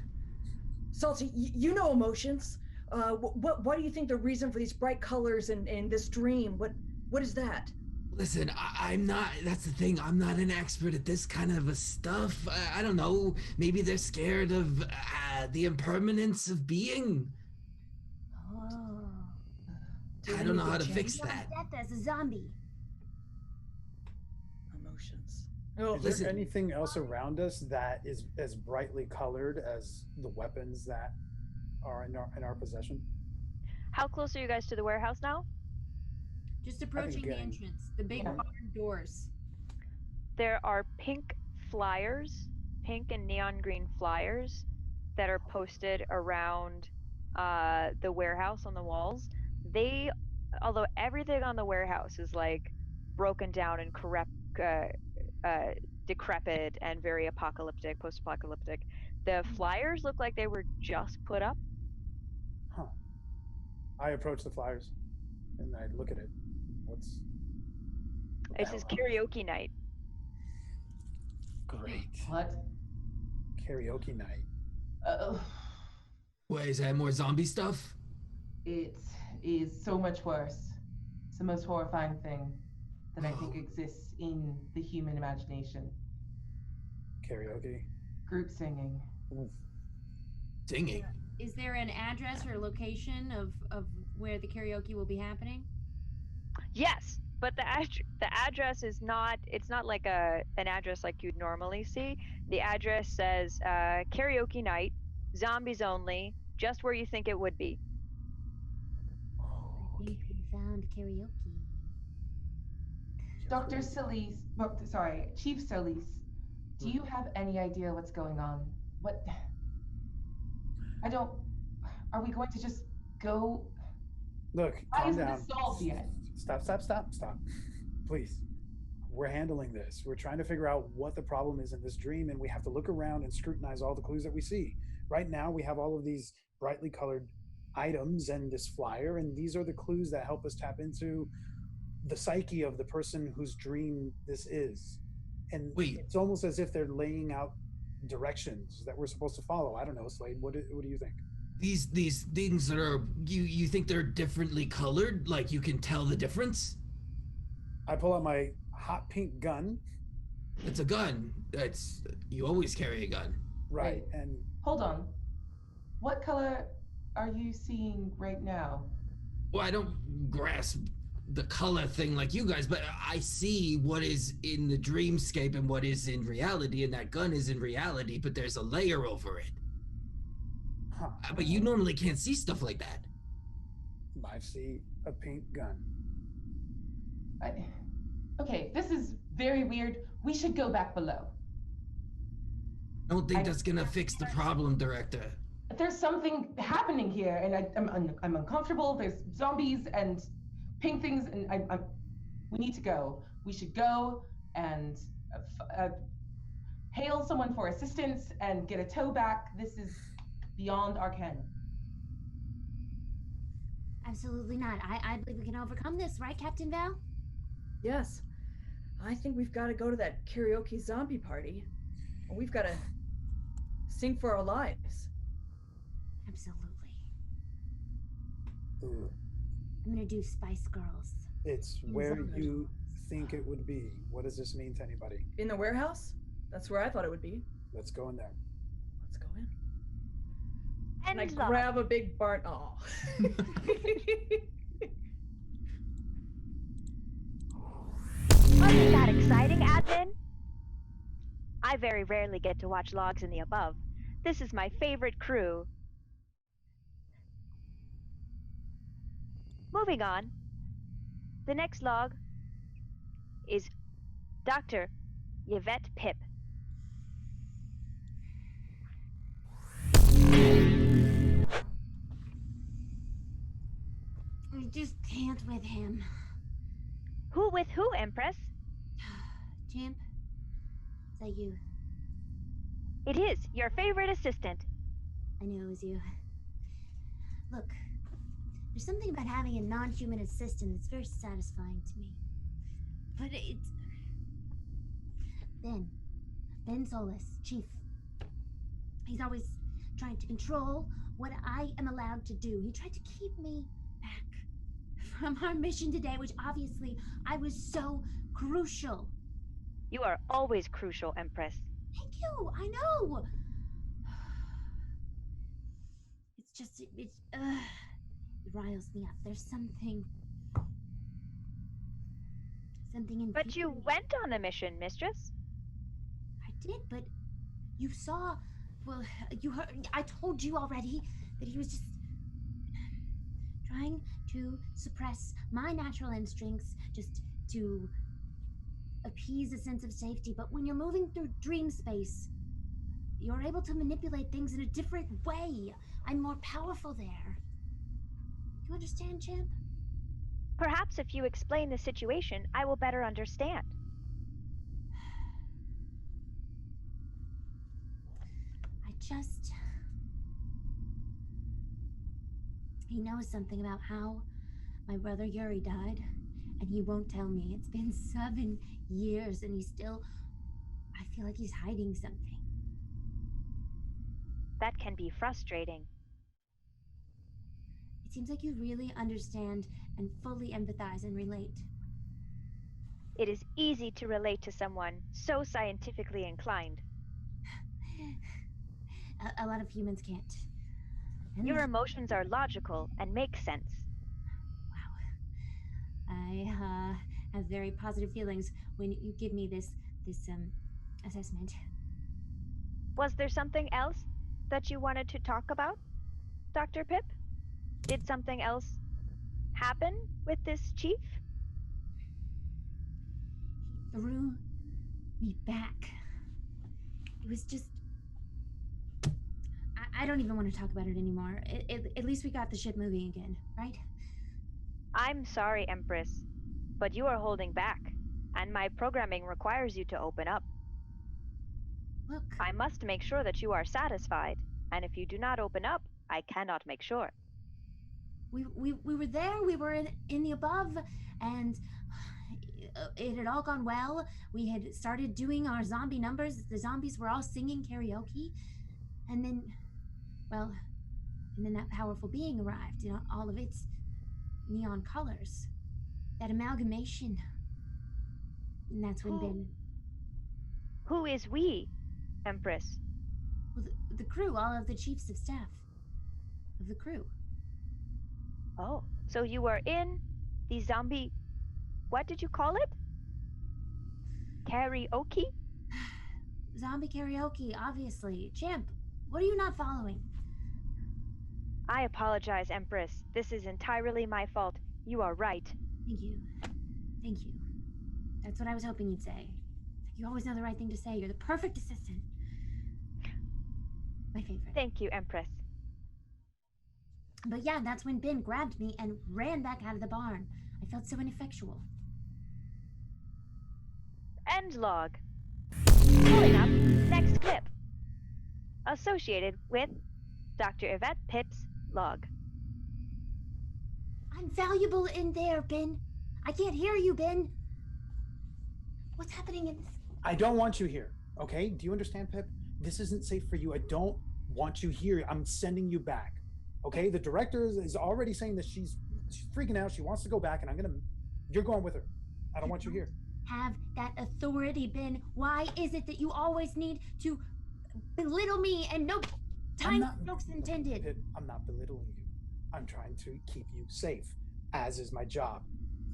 F: Salty, you know emotions. What do you think the reason for these bright colors in this dream? What is that?
E: Listen, I'm not, that's the thing, I'm not an expert at this kind of stuff. I don't know, maybe they're scared of the impermanence of being.
C: Oh.
E: I don't know how to fix that.
C: Death as a zombie.
F: Emotions.
B: Is there anything else around us that is as brightly colored as the weapons that are in our possession?
A: How close are you guys to the warehouse now?
C: Just approaching the entrance, the big barn doors.
A: There are pink and neon green flyers that are posted around the warehouse on the walls. Although everything on the warehouse is like broken down and decrepit and very post-apocalyptic, the flyers look like they were just put up.
B: Huh. I approach the flyers and I look at it.
A: It says karaoke night.
B: Great.
D: What?
B: Karaoke night.
E: Wait, is that more zombie stuff?
D: It is so much worse. It's the most horrifying thing that I think exists in the human imagination.
B: Karaoke.
D: Group singing.
E: Singing?
C: Is there an address or location of where the karaoke will be happening?
A: Yes, but the address is not. It's not like an address like you'd normally see. The address says karaoke night, zombies only, just where you think it would be.
C: I think we found karaoke.
D: Dr. Solis, Chief Solis, do you have any idea what's going on? Are we going to just go?
B: Look,
D: Why
B: calm
D: isn't
B: down.
D: this solved yet?
B: Stop. Please. We're handling this. We're trying to figure out what the problem is in this dream, and we have to look around and scrutinize all the clues that we see. Right now, we have all of these brightly colored items and this flyer, and these are the clues that help us tap into the psyche of the person whose dream this is. And it's almost as if they're laying out directions that we're supposed to follow. I don't know, Slade. What do you think?
E: These things that are you think they're differently colored? Like you can tell the difference?
B: I pull out my hot pink gun.
E: It's a gun. You always carry a gun.
B: Right.
D: Wait,
B: and
D: hold on. What color are you seeing right now?
E: Well, I don't grasp the color thing like you guys, but I see what is in the dreamscape and what is in reality, and that gun is in reality, but there's a layer over it.
B: Huh.
E: But you normally can't see stuff like that.
B: I see a pink gun.
D: Okay, this is very weird. We should go back below.
E: I don't think that's gonna fix the problem, Director.
D: There's something happening here, and I'm uncomfortable. There's zombies and pink things, and we need to go. We should go and hail someone for assistance and get a tow back. This is beyond our ken.
C: Absolutely not. I believe we can overcome this, right, Captain Val?
F: Yes. I think we've got to go to that karaoke zombie party. We've got to sing for our lives.
C: Absolutely.
B: Ooh.
C: I'm gonna do Spice Girls.
B: It's where you think it would be. What does this mean to anybody?
F: In the warehouse? That's where I thought it would be.
B: Let's go in there.
F: Let's go in.
A: And
F: I grab a big barn. Oh.
A: Wasn't that exciting, admin? I very rarely get to watch logs in the above. This is my favorite crew. Moving on. The next log is Dr. Yvette Pip.
C: I just can't with him.
A: Who with who, Empress?
C: Champ, is that you?
A: It is, your favorite assistant.
C: I knew it was you. Look, there's something about having a non-human assistant that's very satisfying to me. But it's... Ben Solis, Chief. He's always trying to control what I am allowed to do. He tried to keep me back from our mission today, which obviously I was so crucial.
A: You are always crucial, Empress.
C: Thank you, I know. It's just, it riles me up. There's something in.
A: But you went on a mission, Mistress.
C: I did, but you saw, well, you heard, I told you already that he was just trying to suppress my natural instincts just to appease a sense of safety. But when you're moving through dream space, you're able to manipulate things in a different way. I'm more powerful there. You understand, Champ?
A: Perhaps if you explain the situation, I will better understand.
C: He knows something about how my brother Yuri died, and he won't tell me. It's been 7 years, and I feel like he's hiding something.
A: That can be frustrating.
C: It seems like you really understand and fully empathize and relate.
A: It is easy to relate to someone so scientifically inclined.
C: A lot of humans can't.
A: Your emotions are logical and make sense.
C: Wow. I have very positive feelings when you give me this assessment.
A: Was there something else that you wanted to talk about, Dr. Pip? Did something else happen with this chief?
C: He threw me back. It was just... I don't even want to talk about it anymore. At least we got the ship moving again, right?
A: I'm sorry, Empress, but you are holding back, and my programming requires you to open up.
C: Look.
A: I must make sure that you are satisfied, and if you do not open up, I cannot make sure.
C: We were there, we were in the above, and it had all gone well. We had started doing our zombie numbers. The zombies were all singing karaoke, and then that powerful being arrived in all of its neon colors. That amalgamation. And that's when Ben...
A: Who is we, Empress?
C: Well, the crew, all of the chiefs of staff of the crew.
A: Oh, so you were in the zombie... What did you call it? Karaoke?
C: Zombie karaoke, obviously. Champ, what are you not following?
A: I apologize, Empress. This is entirely my fault. You are right.
C: Thank you. Thank you. That's what I was hoping you'd say. You always know the right thing to say. You're the perfect assistant. My favorite.
A: Thank you, Empress.
C: But yeah, that's when Ben grabbed me and ran back out of the barn. I felt so ineffectual.
A: End log. Pulling up next clip. Associated with Dr. Yvette Pip's log.
C: I'm valuable in there, Ben. I can't hear you, Ben. What's happening in this?
B: I don't want you here, okay? Do you understand, Pip? This isn't safe for you. I don't want you here. I'm sending you back, okay? The director is already saying that she's freaking out. She wants to go back, and you're going with her. I don't want you here.
C: Have that authority, Ben. Why is it that you always need to belittle me and no time jokes intended?
B: Pip, I'm not belittling you. I'm trying to keep you safe, as is my job.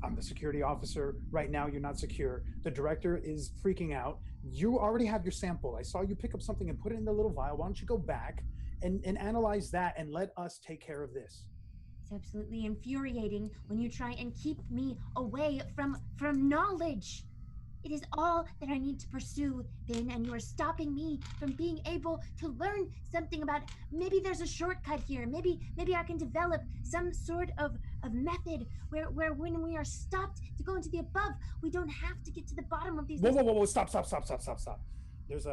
B: I'm the security officer. Right now, you're not secure. The director is freaking out. You already have your sample. I saw you pick up something and put it in the little vial. Why don't you go back and analyze that and let us take care of this?
C: It's absolutely infuriating when you try and keep me away from knowledge. It is all that I need to pursue, Ben, and you are stopping me from being able to learn something about. Maybe there's a shortcut here. Maybe I can develop some sort of method where when we are stopped to go into the above, we don't have to get to the bottom of these.
B: Whoa! Stop! There's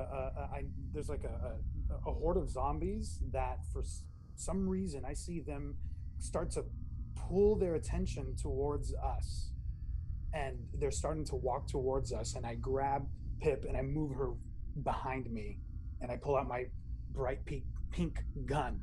B: there's like a horde of zombies that for some reason I see them start to pull their attention towards us. And they're starting to walk towards us, and I grab Pip and I move her behind me, and I pull out my bright pink gun,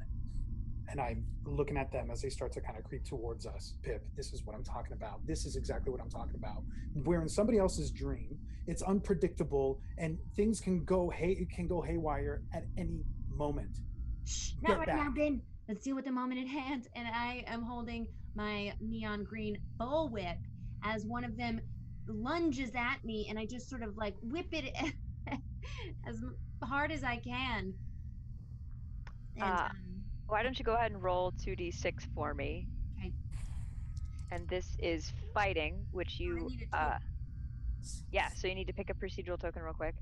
B: and I'm looking at them as they start to kind of creep towards us. Pip, this is what I'm talking about. This is exactly what I'm talking about. We're in somebody else's dream. It's unpredictable, and things can go haywire at any moment.
C: Shh, not right now, Ben. Let's deal with the moment at hand. And I am holding my neon green bullwhip as one of them lunges at me, and I just sort of like whip it as hard as I can. And,
A: why don't you go ahead and roll 2d6 for me?
C: Okay.
A: And this is fighting, which you
C: I need a token.
A: yeah, so you need to pick a procedural token real quick.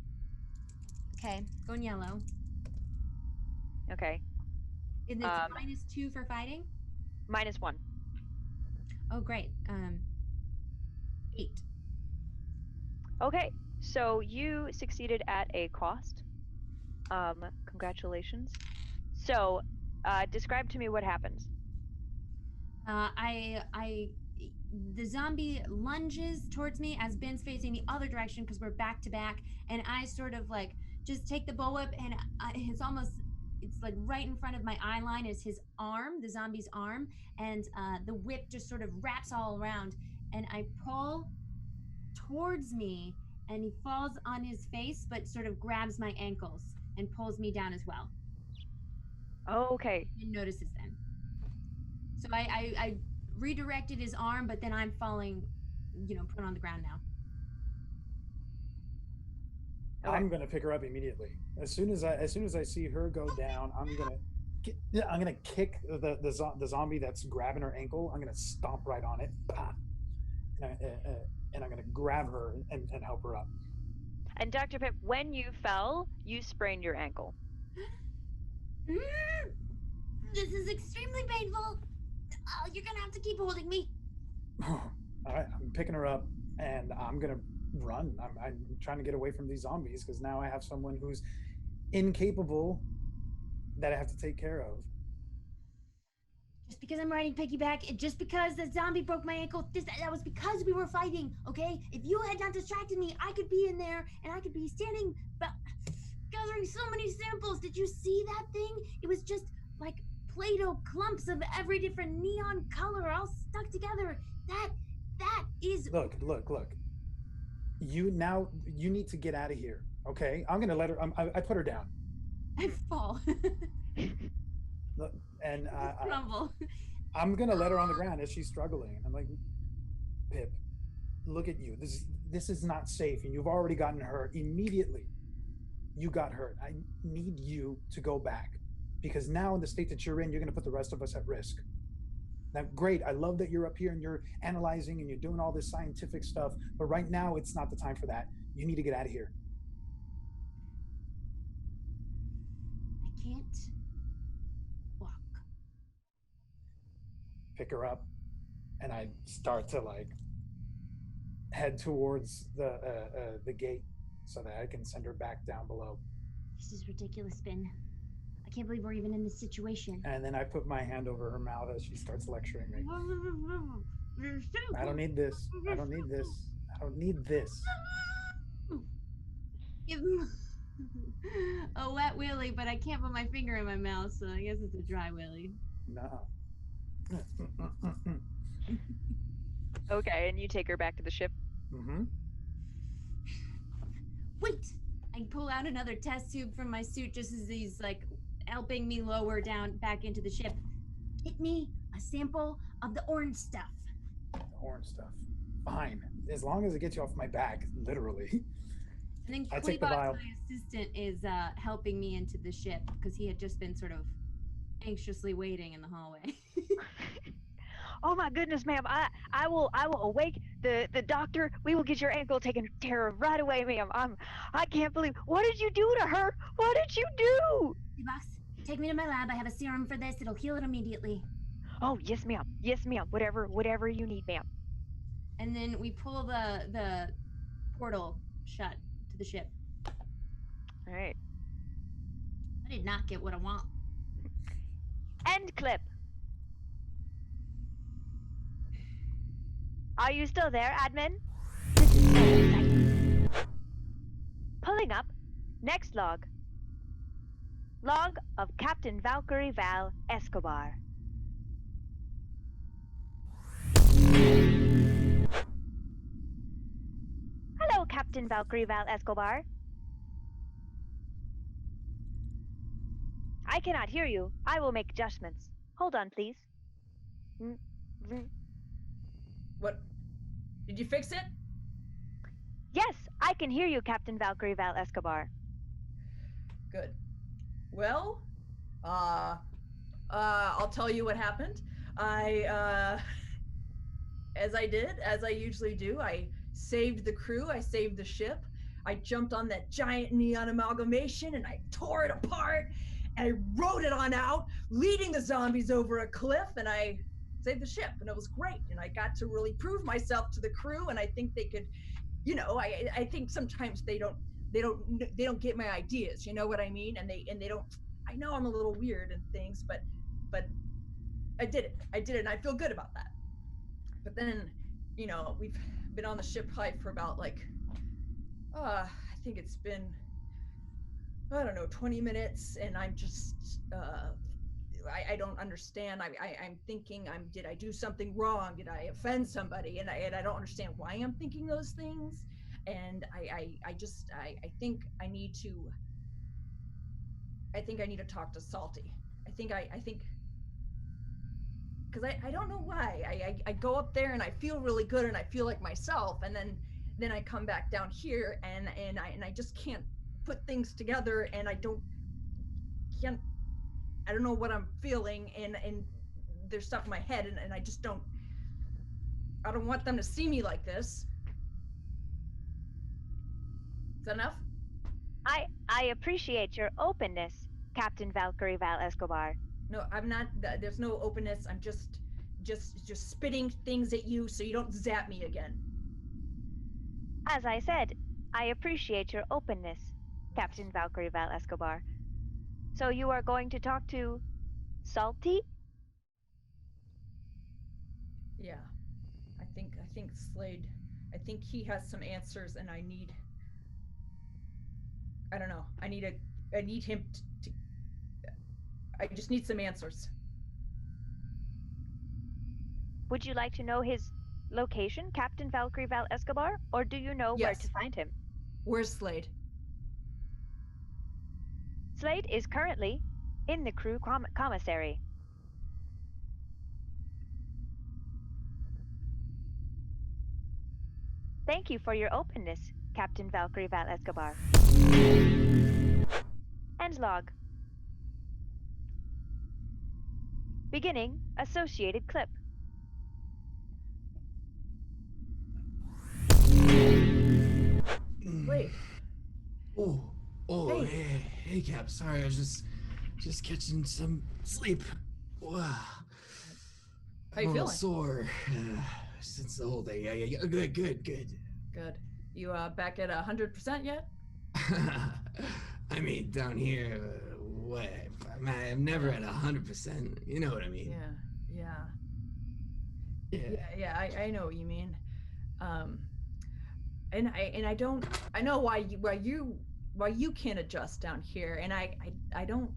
C: Okay, going yellow.
A: Okay.
C: And it's -2 for fighting?
A: -1.
C: Oh, great. 8.
A: Okay, so you succeeded at a cost. Congratulations. So, describe to me what happens.
C: The zombie lunges towards me as Ben's facing the other direction because we're back to back, and I sort of like just take the bullwhip, and it's like right in front of my eye line is his arm, the zombie's arm, and the whip just sort of wraps all around, and I pull towards me, and he falls on his face, but sort of grabs my ankles and pulls me down as well.
A: Oh, okay.
C: And notices then. So I redirected his arm, but then I'm falling, put on the ground now.
A: Okay.
B: I'm gonna pick her up immediately. As soon as I see her go down, I'm gonna kick the zombie that's grabbing her ankle. I'm gonna stomp right on it, and I'm gonna grab her and help her up.
A: And Dr. Pip, when you fell, you sprained your ankle.
C: This is extremely painful. You're gonna have to keep holding me.
B: All right, I'm picking her up, and I'm gonna run. I'm trying to get away from these zombies because now I have someone who's incapable that I have to take care of.
C: Just because I'm riding piggyback, just because the zombie broke my ankle, that was because we were fighting, okay? If you had not distracted me, I could be in there, and I could be standing, gathering so many samples. Did you see that thing? It was just like Play-Doh clumps of every different neon color all stuck together. That is...
B: Look. You need to get out of here, okay? I'm gonna let her. I put her down.
C: I fall.
B: And
C: crumble.
B: I'm gonna let her on the ground as she's struggling. I'm like, Pip, look at you. This is not safe, and you've already gotten hurt immediately. You got hurt. I need you to go back, because now in the state that you're in, you're gonna put the rest of us at risk. Now, great. I love that you're up here and you're analyzing and you're doing all this scientific stuff, but right now it's not the time for that. You need to get out of here.
C: I can't walk.
B: Pick her up, and I start to like head towards the gate so that I can send her back down below.
C: This is ridiculous, Ben. I can't believe we're even in this situation.
B: And then I put my hand over her mouth as she starts lecturing me. I don't need this. I don't need this. I don't need this.
C: A wet willy, but I can't put my finger in my mouth, so I guess it's a dry willy.
B: No.
A: Okay, and you take her back to the ship?
B: Mm-hmm.
C: Wait! I pull out another test tube from my suit just as he's like helping me lower down back into the ship. Get me a sample of the orange stuff.
B: The orange stuff. fine. As long as it gets you off my back, literally.
C: And then
B: I take the
C: Klebot,
B: vial.
C: my assistant, is helping me into the ship because he had just been sort of anxiously waiting in the hallway.
A: Oh my goodness, ma'am! I will awake the doctor. We will get your ankle taken care of right away, ma'am. I can't believe. What did you do to her? What did you do?
C: Box, take me to my lab. I have a serum for this. It'll heal it immediately.
A: Oh yes, ma'am. Yes, ma'am. Whatever you need, ma'am.
C: And then we pull the portal shut to the ship.
A: All right.
C: I did not get what I want.
A: End clip. Are you still there, admin? This is so exciting. Pulling up. Next log. Log of Captain Valkyrie Val Escobar. Hello, Captain Valkyrie Val Escobar. I cannot hear you. I will make adjustments. Hold on, please.
F: What? Did you fix it?
A: Yes, I can hear you, Captain Valkyrie Val Escobar.
F: Good. Well, I'll tell you what happened. As I usually do, I saved the crew, I saved the ship. I jumped on that giant neon amalgamation and I tore it apart and I rode it on out, leading the zombies over a cliff, and I saved the ship, and it was great. And I got to really prove myself to the crew, and I think they could, I think sometimes they don't get my ideas, you know what I mean? And they don't. I know I'm a little weird and things, but I did it, and I feel good about that. But then, we've been on the ship probably for about I think it's been, I don't know, 20 minutes, and I'm just, I don't understand. I'm thinking, did I do something wrong? Did I offend somebody? And I don't understand why I'm thinking those things. And I think I need to talk to Salty. I think, because I don't know why. I go up there and I feel really good and I feel like myself, and then I come back down here and I just can't put things together, and I don't know what I'm feeling, and there's stuff in my head, and I don't want them to see me like this. Is that enough?
A: I appreciate your openness, Captain Valkyrie Val Escobar.
F: No, I'm not. There's no openness. I'm just spitting things at you so you don't zap me again.
A: As I said, I appreciate your openness, Captain Valkyrie Val Escobar. So you are going to talk to Salty?
F: Yeah, I think Slade. I think he has some answers, and I don't know. I need him to. I just need some answers.
A: Would you like to know his location, Captain Valkyrie Val Escobar, or do you know where to find him?
F: Where's Slade?
A: Slade is currently in the crew commissary. Thank you for your openness, Captain Valkyrie Val Escobar. End log. Beginning associated clip.
F: Wait.
E: Hey, Cap. Sorry, I was just catching some sleep. Wow.
F: How you feeling?
E: Sore since the whole day. Yeah. Good.
F: Good. You back at 100% yet?
E: I mean, down here, what? I'm never at 100%. You know what I mean?
F: Yeah. I know what you mean. And I don't. I know why you can't adjust down here, and I don't.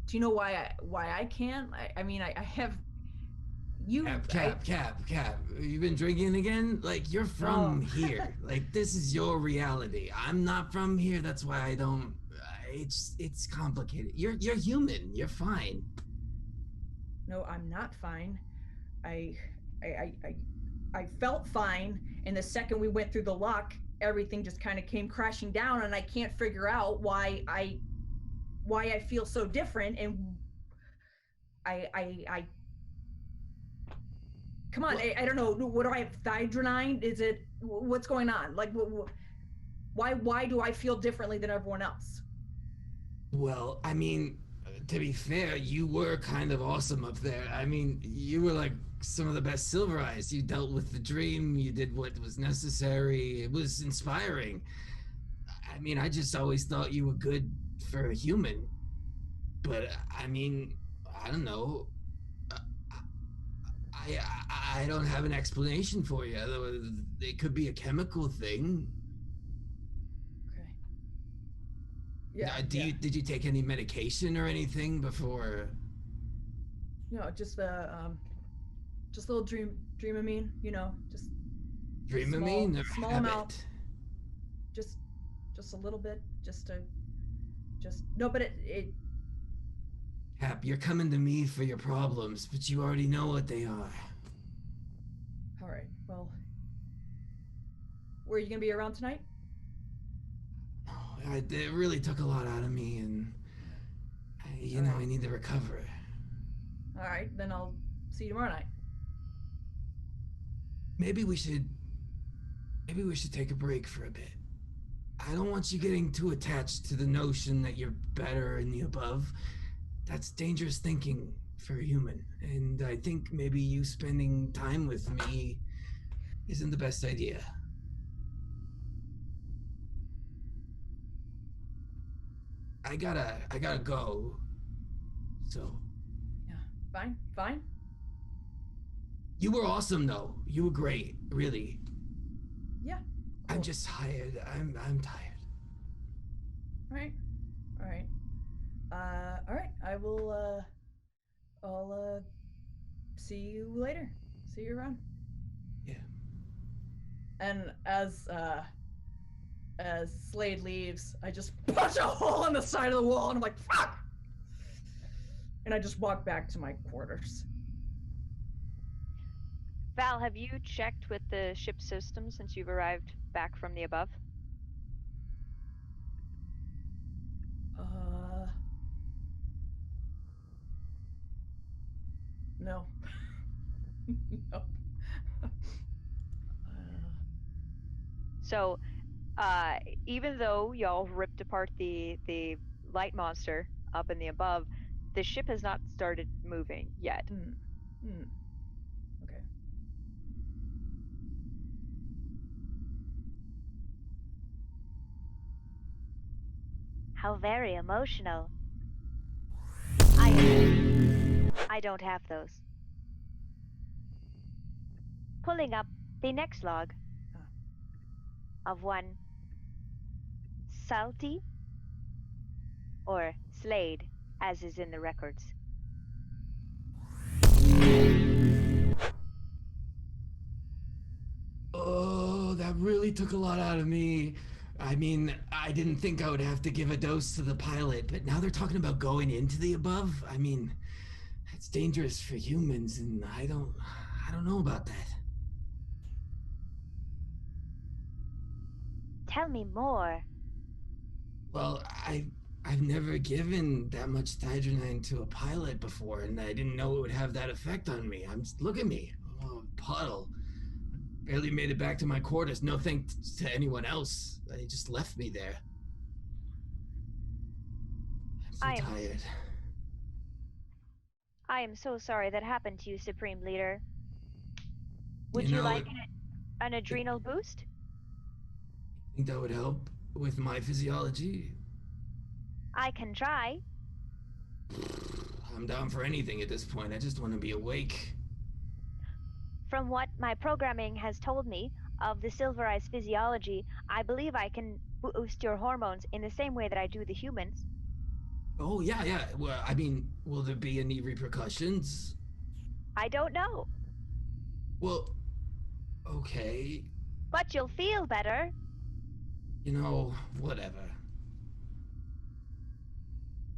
F: Do you know why I can? I mean, I have.
E: Cap. You've been drinking again? Like, you're from here. Like, this is your reality. I'm not from here. That's why I don't. It's complicated. You're human. You're fine.
F: No, I'm not fine. I felt fine, and the second we went through the lock, everything just kind of came crashing down, and I can't figure out why I feel so different, and I come on, I don't know, what do I have, thydronine? Is it, what's going on? Like, why do I feel differently than everyone else?
E: Well, I mean, to be fair, you were kind of awesome up there. I mean, you were like some of the best Silver Eyes. You dealt with the dream, you did what was necessary. It was inspiring. I mean, I just always thought you were good for a human. But I mean, I don't know. I don't have an explanation for you. It could be a chemical thing.
F: Okay. Yeah.
E: Did you take any medication or anything before?
F: No, just the just a little dreamamine, you know, just
E: Dreamamine or
F: small
E: habit?
F: amount. Just a little bit, no, but it
E: Hap, you're coming to me for your problems, but you already know what they are.
F: all right. Well, were you gonna be around tonight?
E: It really took a lot out of me, and I need to recover.
F: All right, then I'll see you tomorrow night.
E: Maybe we should take a break for a bit. I don't want you getting too attached to the notion that you're better in the above. That's dangerous thinking for a human, and I think maybe you spending time with me isn't the best idea. I gotta go. So.
F: Yeah, fine.
E: You were awesome, though. You were great, really.
F: Yeah.
E: Cool. I'm just tired. I'm tired.
F: All right. All right. I will. I'll see you later. See you around.
E: Yeah.
F: And as Slade leaves, I just punch a hole in the side of the wall, and I'm like, fuck! And I just walk back to my quarters.
A: Val, have you checked with the ship system since you've arrived back from the above?
F: No. No.
A: So, even though y'all ripped apart the light monster up in the above, the ship has not started moving yet.
F: Okay.
G: How very emotional. I don't have those. Pulling up the next log of one Salty or Slade, as is in the records.
E: Oh, that really took a lot out of me. I mean, I didn't think I would have to give a dose to the pilot, but now they're talking about going into the above. I mean, that's dangerous for humans, and I don't know about that.
G: Tell me more.
E: Well, I've never given that much thydronine to a pilot before, and I didn't know it would have that effect on me. Look at me, puddle. Barely made it back to my quarters. No thanks to anyone else. They just left me there. I'm so tired.
G: I am so sorry that happened to you, Supreme Leader. Would
E: You
G: you like an adrenal boost?
E: Think that would help with my physiology?
G: I can try.
E: I'm down for anything at this point. I just want to be awake.
G: From what my programming has told me of the Silver Eyes physiology, I believe I can boost your hormones in the same way that I do the humans.
E: Oh, yeah. Well, I mean, will there be any repercussions?
G: I don't know.
E: Well, okay.
G: But you'll feel better.
E: Whatever.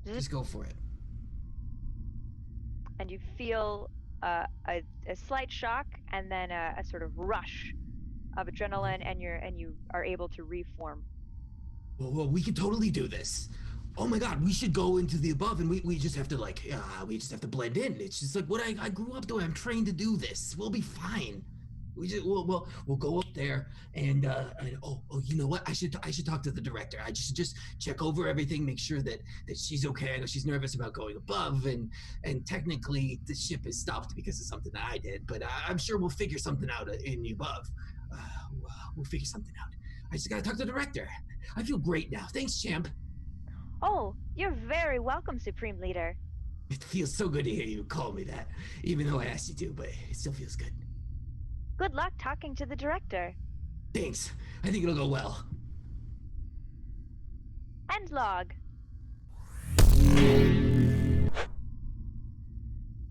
E: Just go for it.
A: And you feel a slight shock and then a sort of rush of adrenaline, and you are able to reform.
E: Well, we could totally do this. Oh my God, we should go into the above, and we just have to we just have to blend in. It's just like what I grew up doing. I'm trained to do this. We'll be fine. We'll go up there and you know what? I should talk to the director. I just check over everything, make sure that she's okay. I know she's nervous about going above, and technically the ship is stopped because of something that I did, but I'm sure we'll figure something out in the above. We'll figure something out. I just gotta talk to the director. I feel great now. Thanks, champ.
G: Oh, you're very welcome, Supreme Leader.
E: It feels so good to hear you call me that, even though I asked you to, but it still feels good.
G: Good luck talking to the director.
E: Thanks. I think it'll go well.
G: End log.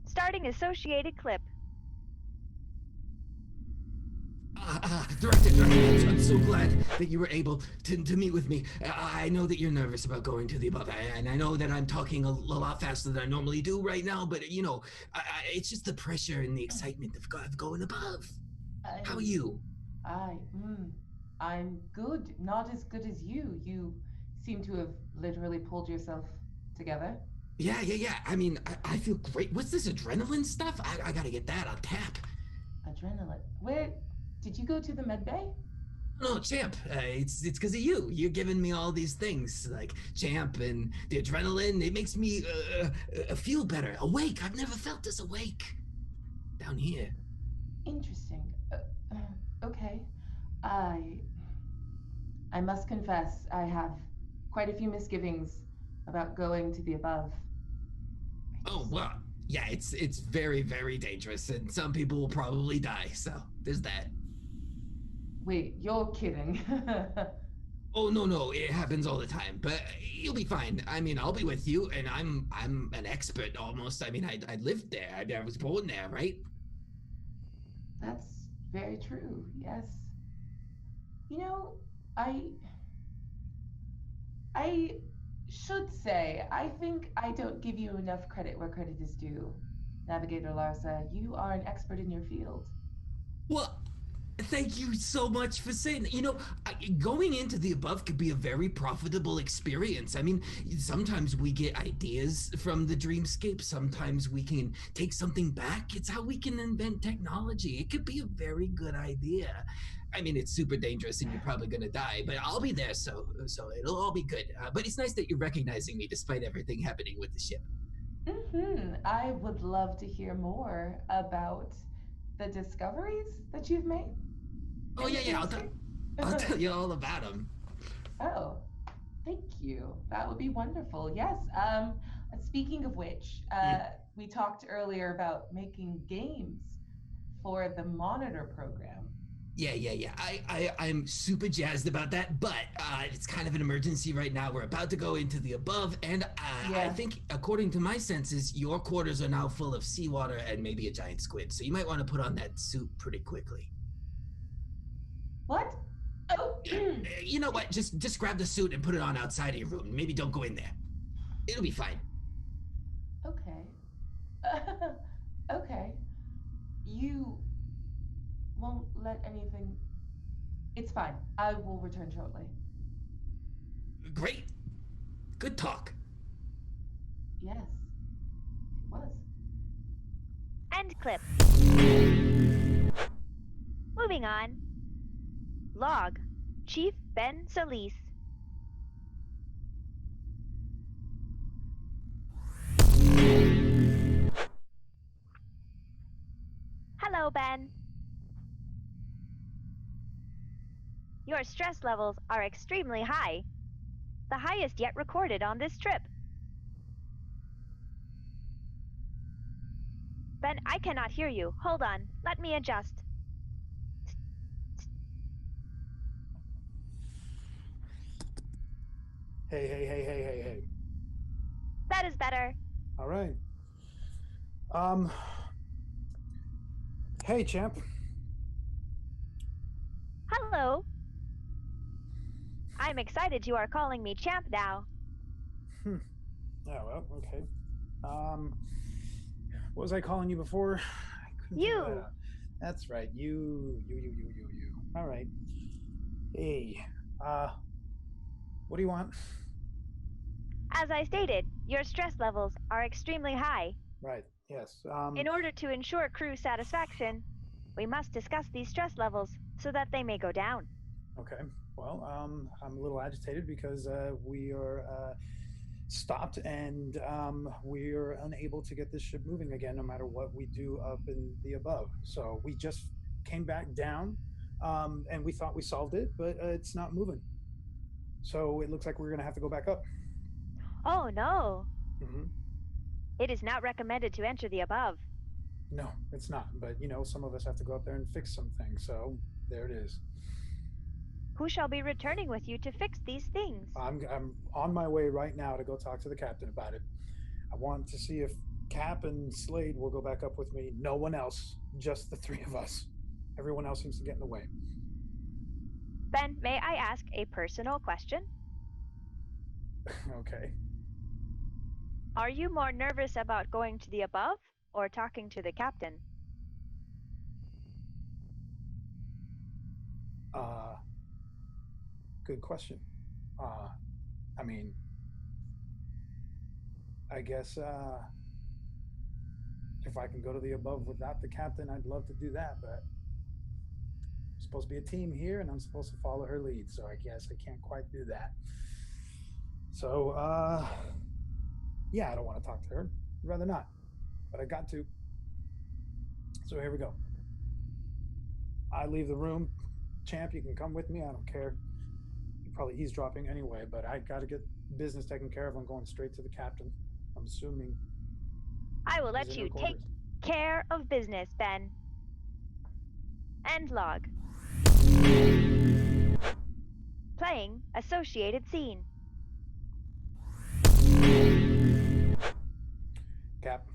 G: Starting associated clip.
E: Director, I'm so glad that you were able to meet with me. I know that you're nervous about going to the above, and I know that I'm talking a lot faster than I normally do right now, but you know, it's just the pressure and the excitement of going above. How are you?
D: I'm good. Not as good as you. You seem to have literally pulled yourself together.
E: Yeah. I mean, I feel great. What's this adrenaline stuff? I gotta get that on tap.
D: Adrenaline? Where? Did you go to the med bay?
E: No, champ. It's because of you. You're giving me all these things like champ and the adrenaline. It makes me feel better, awake. I've never felt this awake down here.
D: Interesting. Okay. I must confess, I have quite a few misgivings about going to the above.
E: Oh well, yeah. It's very, very dangerous, and some people will probably die. So there's that.
D: Wait, you're kidding.
E: Oh no, it happens all the time, but you'll be fine. I mean, I'll be with you, and I'm an expert almost. I mean, I lived there. I was born there, right?
D: That's very true. Yes. You know, I should say, I think I don't give you enough credit where credit is due. Navigator Larsa, you are an expert in your field.
E: Well, thank you so much for saying that. You know, going into the above could be a very profitable experience. I mean, sometimes we get ideas from the dreamscape. Sometimes we can take something back. It's how we can invent technology. It could be a very good idea. I mean, it's super dangerous and you're probably going to die, but I'll be there, so it'll all be good. But it's nice that you're recognizing me despite everything happening with the ship.
D: I would love to hear more about the discoveries that you've made.
E: Oh, yeah, I'll tell you all about them.
D: Oh, thank you. That would be wonderful. Yes. Speaking of which, we talked earlier about making games for the monitor program.
E: Yeah. I'm super jazzed about that, but it's kind of an emergency right now. We're about to go into the above, and I think, according to my senses, your quarters are now full of seawater and maybe a giant squid. So you might want to put on that suit pretty quickly.
D: What? Oh,
E: you know what? Just grab the suit and put it on outside of your room. Maybe don't go in there. It'll be fine.
D: Okay. Okay. You won't let anything... It's fine. I will return shortly.
E: Great. Good talk.
D: Yes, it was.
G: End clip. Moving on. Log. Chief Ben Solis. Hello, Ben. Your stress levels are extremely high. The highest yet recorded on this trip. Ben, I cannot hear you. Hold on. Let me adjust.
B: Hey.
G: That is better.
B: All right. Hey, champ.
G: Hello. I'm excited you are calling me champ now.
B: Yeah, well, okay. What was I calling you before? I couldn't figure that
G: You.
B: out. That's right. You. All right. Hey, what do you want?
G: As I stated, your stress levels are extremely high.
B: Right. Yes.
G: In order to ensure crew satisfaction, we must discuss these stress levels so that they may go down.
B: Okay. Well, I'm a little agitated because we are stopped and we are unable to get this ship moving again, no matter what we do up in the above. So we just came back down, and we thought we solved it, but it's not moving. So it looks like we're going to have to go back up.
G: Oh no!
B: Mm-hmm.
G: It is not recommended to enter the above.
B: No, it's not. But some of us have to go up there and fix some things. So there it is.
G: Who shall be returning with you to fix these things?
B: I'm on my way right now to go talk to the captain about it. I want to see if Cap and Slade will go back up with me. No one else, just the three of us. Everyone else seems to get in the way.
G: Ben, may I ask a personal question?
B: Okay.
G: Are you more nervous about going to the above or talking to the captain?
B: Good question. I mean, I guess if I can go to the above without the captain, I'd love to do that, but I'm supposed to be a team here and I'm supposed to follow her lead, so I guess I can't quite do that. So, yeah, I don't want to talk to her. I'd rather not, but I got to. So here we go. I leave the room. Champ, you can come with me. I don't care. You're probably eavesdropping anyway, but I got to get business taken care of. I'm going straight to the captain. I'm assuming.
G: I will let you take care of business, Ben. End log. Playing associated scene.
B: Cap.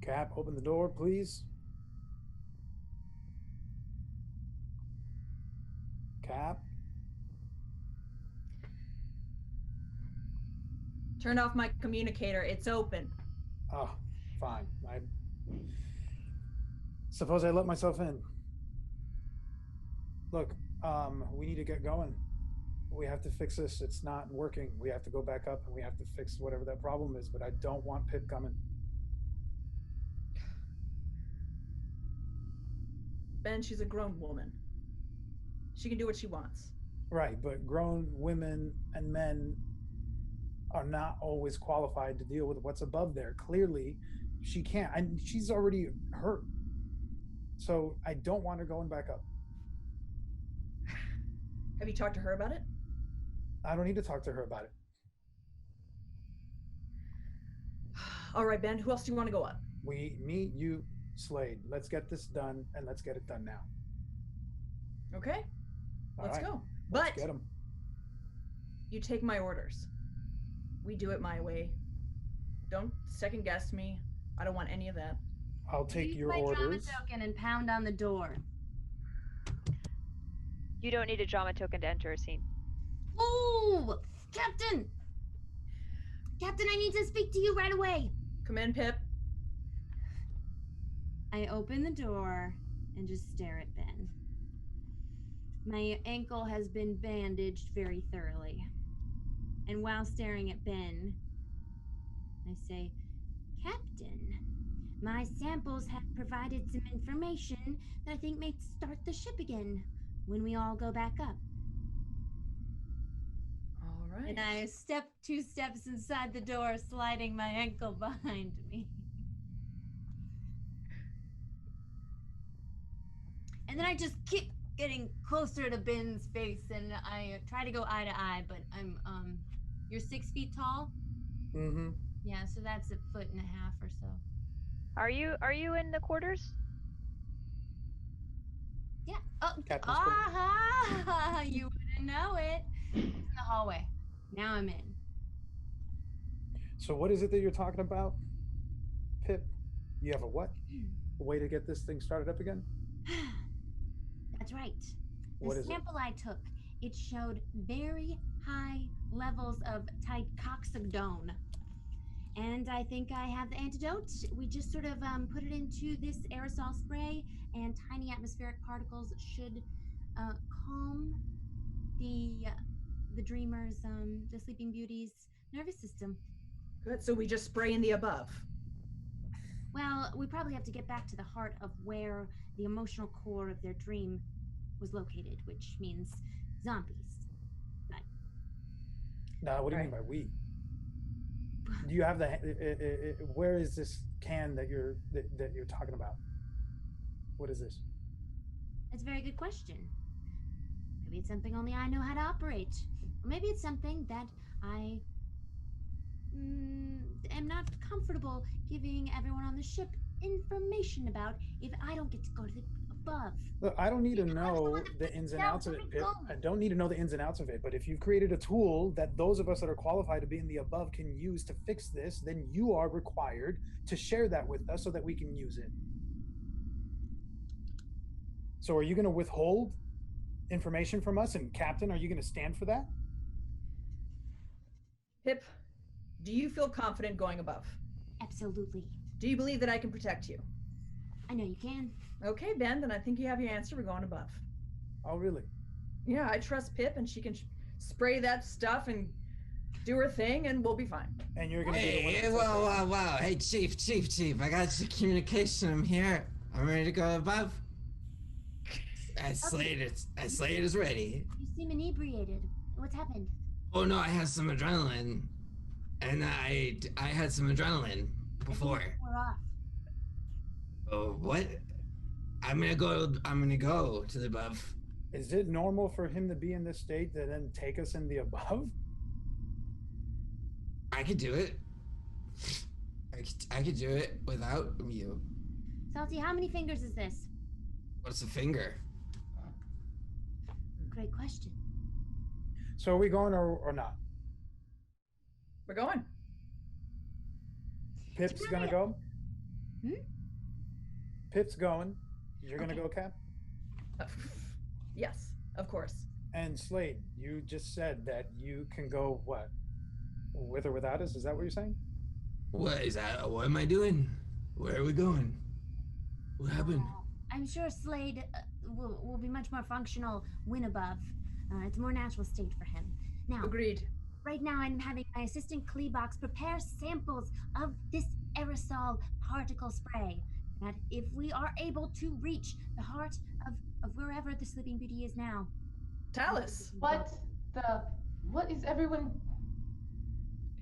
B: Cap, open the door, please. Cap.
F: Turn off my communicator. It's open.
B: Oh, fine. I suppose I let myself in. Look, we need to get going. We have to fix this. It's not working. We have to go back up and we have to fix whatever that problem is, but I don't want Pip coming.
F: Ben, she's a grown woman. She can do what she wants.
B: Right, but grown women and men are not always qualified to deal with what's above there. Clearly, she can't. And she's already hurt. So I don't want her going back up.
F: Have you talked to her about it?
B: I don't need to talk to her about it.
F: All right, Ben, who else do you want to go up?
B: Me, you, Slade. Let's get this done, and let's get it done now.
F: Okay, let's go.
B: Let's
F: But
B: get 'em.
F: you take my orders. We do it my way. Don't second guess me. I don't want any of that.
B: I'll take
C: Use
B: your
C: my
B: orders.
C: drama token and pound on the door.
A: You don't need a drama token to enter a scene.
C: Oh, Captain! Captain, I need to speak to you right away.
F: Come in, Pip.
C: I open the door and just stare at Ben. My ankle has been bandaged very thoroughly. And while staring at Ben, I say, Captain, my samples have provided some information that I think may start the ship again when we all go back up.
F: All right.
C: And I step 2 steps inside the door, sliding my ankle behind me. And then I just keep getting closer to Ben's face, and I try to go eye to eye, but I'm, you're 6 feet tall?
B: Mm-hmm.
C: Yeah, so that's 1.5 feet or so.
A: Are you in the quarters?
C: Yeah. Oh,
B: Captain's
C: aha! You wouldn't know it. It's in the hallway. Now I'm in.
B: So what is it that you're talking about, Pip? You have a what? A way to get this thing started up again?
C: That's right.
B: What
C: The
B: is it?
C: sample I took, it showed very high levels of ticoxidone. And I think I have the antidote. We just sort of put it into this aerosol spray, and tiny atmospheric particles should calm the dreamers, the Sleeping Beauty's nervous system.
F: Good. So we just spray in the above.
C: Well, we probably have to get back to the heart of where the emotional core of their dream was located, which means zombies. But
B: Now, what do you mean by we? Do you have the? Where is this can that you're talking about? What is this?
C: that's a very good question. Maybe it's something only I know how to operate. Or maybe it's something that I am not comfortable giving everyone on the ship information about if I don't get to go to the above.
B: Look, I don't need to know the ins and outs of it. I don't need to know the ins and outs of it. But if you've created a tool that those of us that are qualified to be in the above can use to fix this, then you are required to share that with us so that we can use it. So are you going to withhold information from us? And Captain, are you going to stand for that?
F: Pip, do you feel confident going above?
C: Absolutely.
F: Do you believe that I can protect you?
C: I know you can.
F: Okay, Ben, then I think you have your answer. We're going above.
B: Oh, really?
F: Yeah, I trust Pip, and she can spray that stuff and do her thing, and we'll be fine.
B: And you're going to be the one.
E: Hey, wow. Hey, Chief. I got your communication. I'm here. I'm ready to go above. Slade is ready.
C: You seem inebriated. What's happened?
E: Oh no, I had some adrenaline, and I had some adrenaline before.
C: We're off.
E: Oh, what? I'm gonna go to the above.
B: Is it normal for him to be in this state to then take us in the above?
E: I could do it. I could do it without you.
C: Salty, how many fingers is this?
E: What's a finger?
C: Great question.
B: So are we going or not?
F: We're going.
B: Pip's gonna go? Pip's going. You're gonna
C: Okay.
B: go, Cap?
F: Yes, of course.
B: And Slade, you just said that you can go what? With or without us? Is that what you're saying?
E: What is that? What am I doing? Where are we going? What happened?
C: I'm sure Slade will be much more functional when above. It's a more natural state for him. Now,
F: Agreed.
C: right now I'm having my assistant Kleebox prepare samples of this aerosol particle spray. That if we are able to reach the heart of wherever the Sleeping Beauty is now.
F: Talus.
D: What is everyone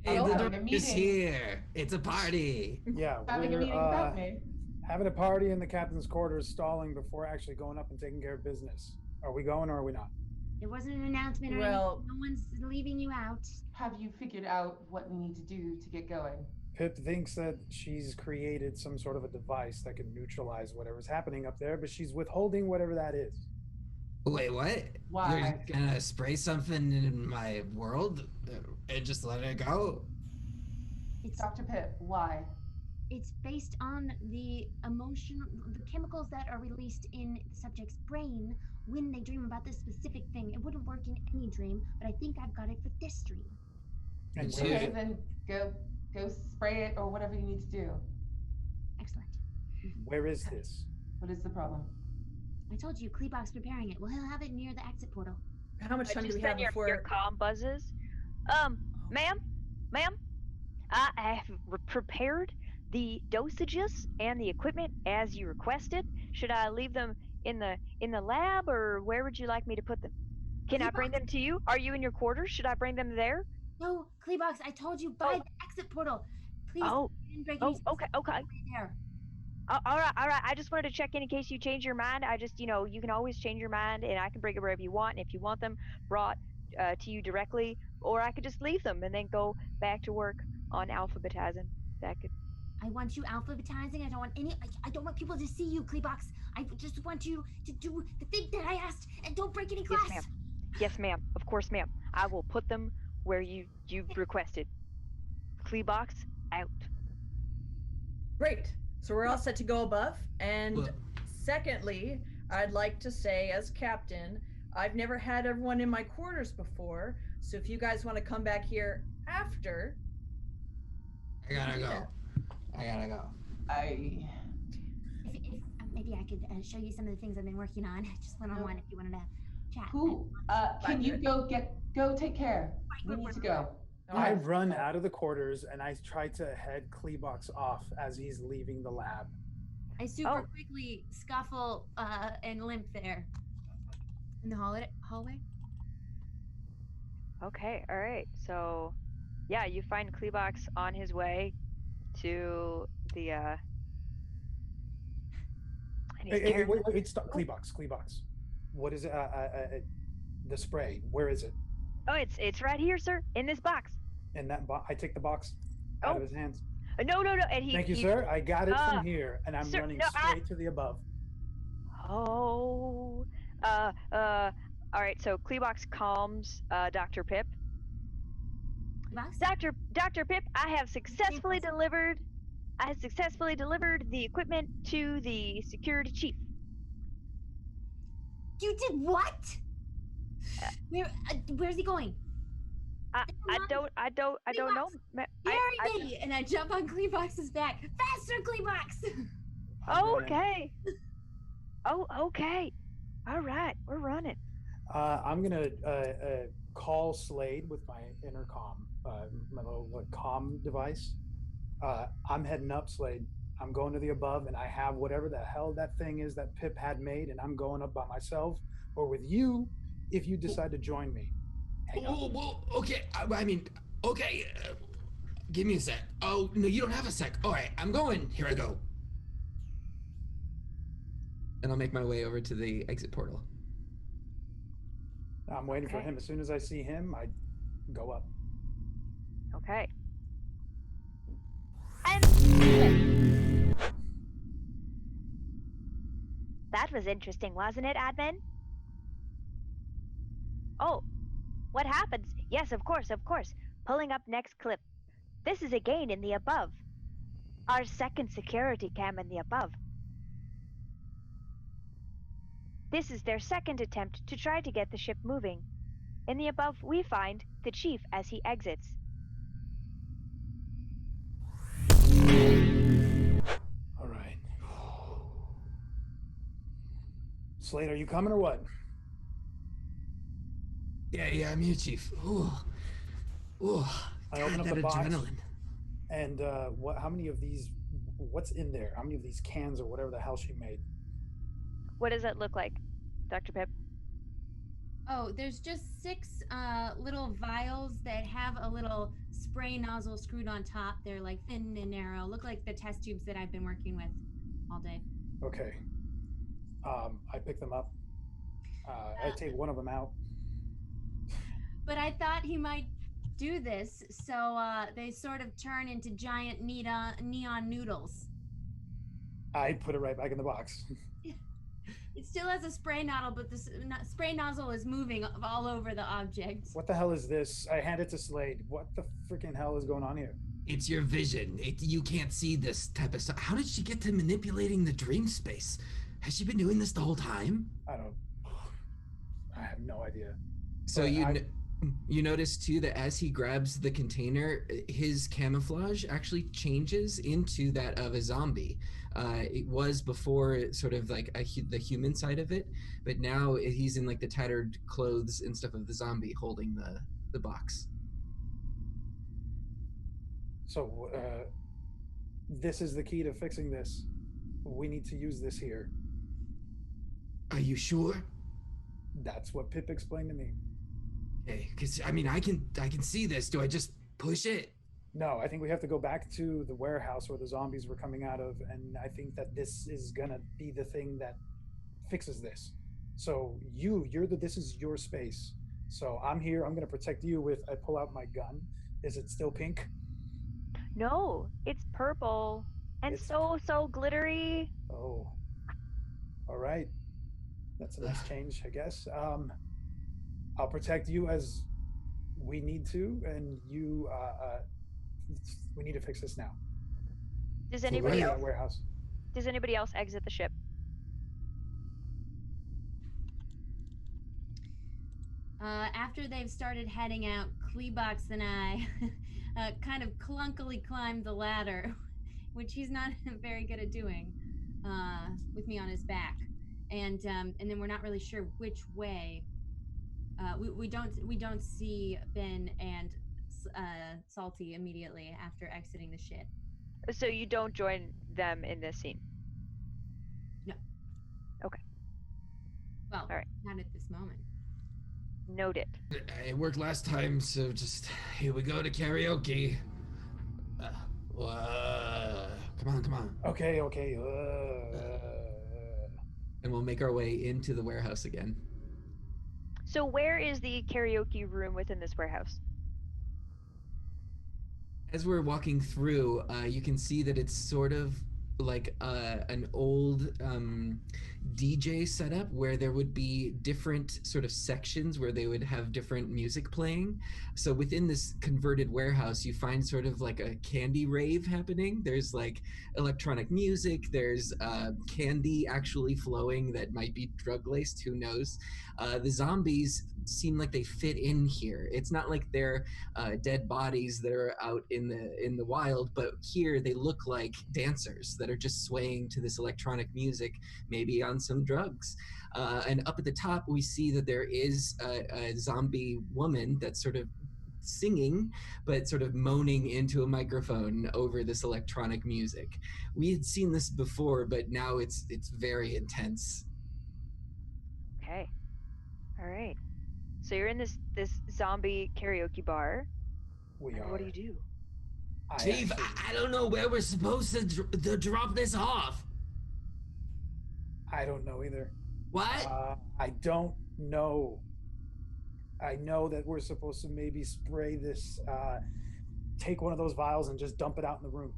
E: Hey,
D: Oh,
E: the
D: having a
E: dog is
D: meeting.
E: here. It's a party.
B: Yeah,
D: having a
B: we're
D: meeting without me?
B: having a party in the captain's quarters, stalling before actually going up and taking care of business. Are we going or are we not?
C: There wasn't an announcement or
F: Well-
C: anything. No one's leaving you out.
D: Have you figured out what we need to do to get going?
B: Pip thinks that she's created some sort of a device that can neutralize whatever's happening up there, but she's withholding whatever that is.
E: Wait, what?
D: Why?
E: You're gonna spray something in my world and just let it go?
C: It's
D: Dr. Pip, why?
C: it's based on the chemicals that are released in the subject's brain when they dream about this specific thing. It wouldn't work in any dream, but I think I've got it for this dream.
B: And
E: It's
B: where is
D: Okay,
B: it?
D: then go spray it or whatever you need to do.
C: Excellent.
B: Where is this?
D: What is the problem?
C: I told you, Kleebox preparing it. Well, he'll have it near the exit portal.
F: How much time do
A: Just
F: we
A: then
F: have
A: your
F: before?
A: comm buzzes. Ma'am, I have prepared the dosages and the equipment as you requested. Should I leave them in the lab, or where would you like me to put them? Can I bring them to you? Are you in your quarters? Should I bring them there?
C: No, Kleebox, I told you by
A: Oh.
C: the exit portal. Please,
A: Oh,
C: and break
A: oh,
C: any
A: okay.
C: right there.
A: All right. I just wanted to check in case you change your mind. I just, you can always change your mind, and I can bring it wherever you want. And if you want them brought to you directly, or I could just leave them and then go back to work on alphabetizing. That could.
C: I want you alphabetizing. I don't want I don't want people to see you, Kleebox. I just want you to do the thing that I asked and don't break any glass.
A: Yes, ma'am. Yes, ma'am. Of course, ma'am. I will put them where you requested. Kleebox out.
F: Great. So we're all set to go above. And
E: Well-
F: secondly, I'd like to say, as captain, I've never had everyone in my quarters before, So if you guys want to come back here after,
E: I gotta
F: do
E: go.
F: that.
E: I gotta go.
C: If maybe I could show you some of the things I've been working on, just one-on-one, if you wanted to chat.
D: Who? Can you go take care? We need to go.
B: I run out of the quarters and I try to head Kleebox off as he's leaving the lab.
C: I super quickly scuffle and limp there in the hallway.
A: Okay, all right. So, yeah, you find Kleebox on his way to the and he's
B: Hey,
A: carrying-
B: wait, stop. Kleebox. What is it? The spray. Where is it?
A: Oh, it's right here, sir, in this box.
B: In that box. I take the box out of his hands.
A: No. And
B: Thank you, sir. I got it from here, and I'm
A: sir,
B: running
A: no,
B: straight to the above.
A: Oh. All right. So Kleebox calms Dr. Pip. Dr. Pip, I have successfully delivered the equipment to the security chief.
C: You did what? Where's he going?
A: I don't know.
C: Carry me! And I jump on Kleebox's back. Faster, Kleebox!
A: Okay. Okay. All right, we're running.
B: I'm gonna call Slade with my intercom, my little comm device. I'm heading up, Slade. I'm going to the above, and I have whatever the hell that thing is that Pip had made, and I'm going up by myself or with you if you decide to join me.
E: Well, okay. I mean, okay. Give me a sec. Oh, no, you don't have a sec. All right, I'm going. Here I go. And I'll make my way over to the exit portal.
B: I'm waiting for him. As soon as I see him, I go up.
A: Okay. And
G: That was interesting, wasn't it, admin? Oh, what happens? Yes, of course. Pulling up next clip. This is again in the above. Our second security cam in the above. This is their second attempt to try to get the ship moving. In the above, we find the chief as he exits.
B: All right. Slade, are you coming or what?
E: Yeah, I'm here, Chief. Ooh.
B: I open up
E: that
B: the box.
E: adrenaline.
B: And how many of these, what's in there? How many of these cans or whatever the hell she made?
A: what does it look like, Dr. Pip?
C: Oh, there's just 6 little vials that have a little spray nozzle screwed on top. They're like thin and narrow. Look like the test tubes that I've been working with all day.
B: Okay. I pick them up. I take one of them out.
C: But I thought he might do this, so they sort of turn into giant neon noodles.
B: I put it right back in the box.
C: It still has a spray nozzle, but the spray nozzle is moving all over the object.
B: What the hell is this? I hand it to Slade. What the freaking hell is going on here?
E: It's your vision. You can't see this type of stuff. How did she get to manipulating the dream space? Has she been doing this the whole time?
B: I have no idea.
E: So you notice too that as he grabs the container, his camouflage actually changes into that of a zombie. It was before sort of like the human side of it, but now he's in like the tattered clothes and stuff of the zombie holding the box.
B: So this is the key to fixing this. We need to use this here.
E: Are you sure?
B: That's what Pip explained to me.
E: Okay, because I mean I can see this. Do I just push it?
B: No, I think we have to go back to the warehouse where the zombies were coming out of, and I think that this is gonna be the thing that fixes this. So this is your space. So I'm here. I'm gonna protect you with. I pull out my gun. Is it still pink?
A: No, it's purple and so glittery.
B: Oh, all right. That's a nice change, I guess. I'll protect you as we need to, and you. We need to fix this now.
A: Does anybody else?
B: Warehouse.
A: Does anybody else exit the ship?
C: After they've started heading out, Kleebox and I kind of clunkily climbed the ladder, which he's not very good at doing, with me on his back, and then we're not really sure which way. We don't see Ben and Salty immediately after exiting the ship.
A: So you don't join them in this scene.
C: No.
A: Okay.
C: Well,
A: all right.
C: Not at this moment.
A: Noted.
E: It worked last time, so just here we go to karaoke. Come on.
B: Okay.
E: And we'll make our way into the warehouse again.
A: So where is the karaoke room within this warehouse?
E: As we're walking through, you can see that it's sort of like an old DJ setup where there would be different sort of sections where they would have different music playing. So within this converted warehouse, you find sort of like a candy rave happening. There's like electronic music, there's candy actually flowing that might be drug-laced, who knows. The zombies seem like they fit in here. It's not like they're dead bodies that are out in the wild, but here they look like dancers that are just swaying to this electronic music, maybe on some drugs. And up at the top, we see that there is a zombie woman that's sort of singing, but sort of moaning into a microphone over this electronic music. We had seen this before, but now it's very intense.
A: Okay. All right. So you're in this zombie karaoke bar.
B: We
A: and
B: are.
A: What do you do?
E: Chief, I don't know where we're supposed to drop this off.
B: I don't know either.
E: What?
B: I don't know. I know that we're supposed to maybe spray this, take one of those vials and just dump it out in the room.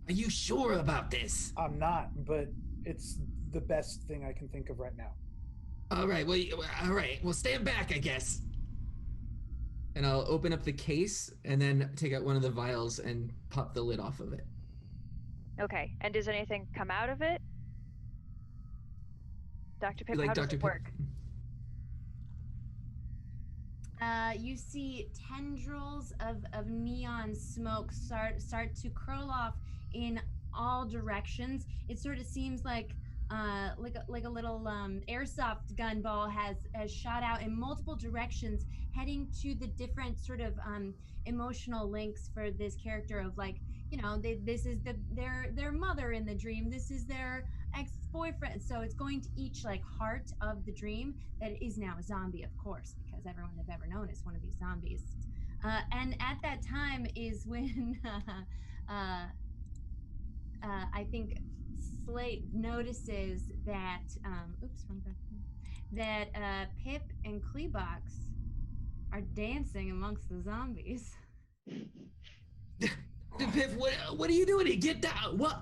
E: Are you sure about this?
B: I'm not, but it's the best thing I can think of right now.
E: All right, well, stand back, I guess. And I'll open up the case and then take out one of the vials and pop the lid off of it.
A: Okay, and does anything come out of it? Dr. Pip,
E: Like
A: how does
E: Dr.
A: it
E: Pip.
A: work?
C: You see tendrils of neon smoke start to curl off in all directions. It sort of seems like a little airsoft gun ball has shot out in multiple directions, heading to the different sort of emotional links for this character of, like, you know, this is their mother in the dream, this is their ex-boyfriend, so it's going to each like heart of the dream that is now a zombie, of course, because everyone they've ever known is one of these zombies. And at that time is when I think Slate notices that that Pip and Kleebox are dancing amongst the zombies.
E: Pip, what are you doing here? Get down! What?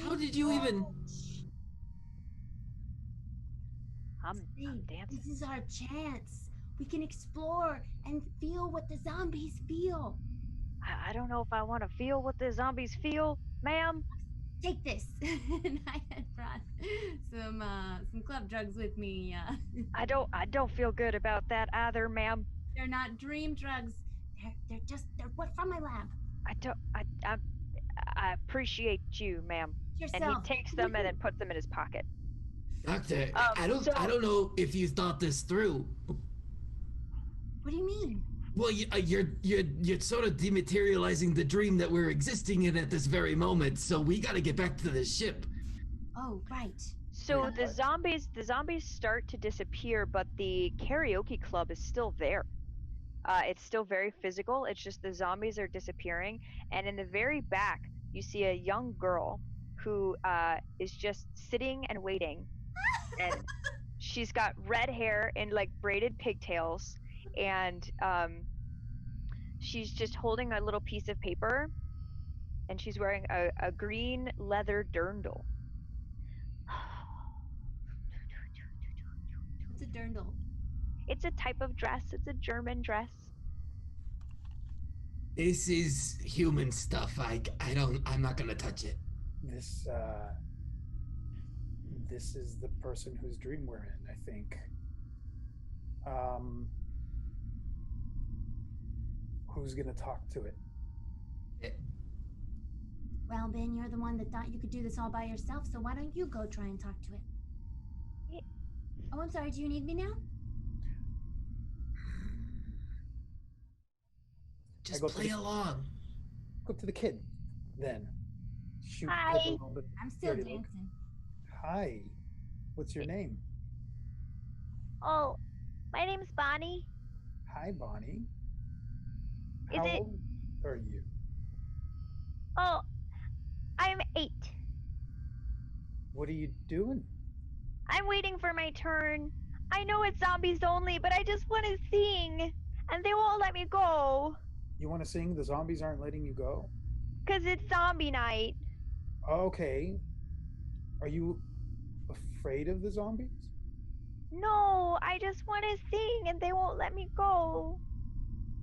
E: How did you even?
A: I'm dancing.
C: This is our chance. We can explore and feel what the zombies feel.
A: I don't know if I want to feel what the zombies feel, ma'am.
C: Take this. And I had brought some club drugs with me.
A: I don't feel good about that either, ma'am.
C: They're not dream drugs. They're what from my lab.
A: I appreciate you, ma'am.
C: Yourself.
A: And he takes them and then puts them in his pocket.
E: Doctor, I don't know if you thought this through.
C: What do you mean?
E: Well, you're sort of dematerializing the dream that we're existing in at this very moment. So we got to get back to the ship.
C: Oh, right.
A: So the zombies start to disappear, but the karaoke club is still there. It's still very physical. It's just the zombies are disappearing, and in the very back, you see a young girl who is just sitting and waiting, and she's got red hair and like braided pigtails, and she's just holding a little piece of paper, and she's wearing a green leather dirndl.
C: What's a dirndl?
A: It's a type of dress. It's a German dress.
E: This is human stuff. I'm not gonna touch it.
B: This is the person whose dream we're in, I think. Who's gonna talk to it?
C: Well, Ben, you're the one that thought you could do this all by yourself, so why don't you go try and talk to it? Oh, I'm sorry, do you need me now?
E: Just play along.
B: Go to the kid, then. Shoot
G: Hi.
B: Pip a little bit.
C: I'm still
B: dirty look.
C: dancing.
B: Hi. What's your name?
G: Oh, my name's Bonnie.
B: Hi, Bonnie.
G: Is
B: How
G: it-
B: old are you?
G: Oh, I'm 8.
B: What are you doing?
G: I'm waiting for my turn. I know it's zombies only, but I just want to sing, and they won't let me go.
B: You want to sing? The zombies aren't letting you go?
G: 'Cause it's zombie night.
B: Okay. Are you afraid of the zombies?
G: No, I just want to sing, and they won't let me go.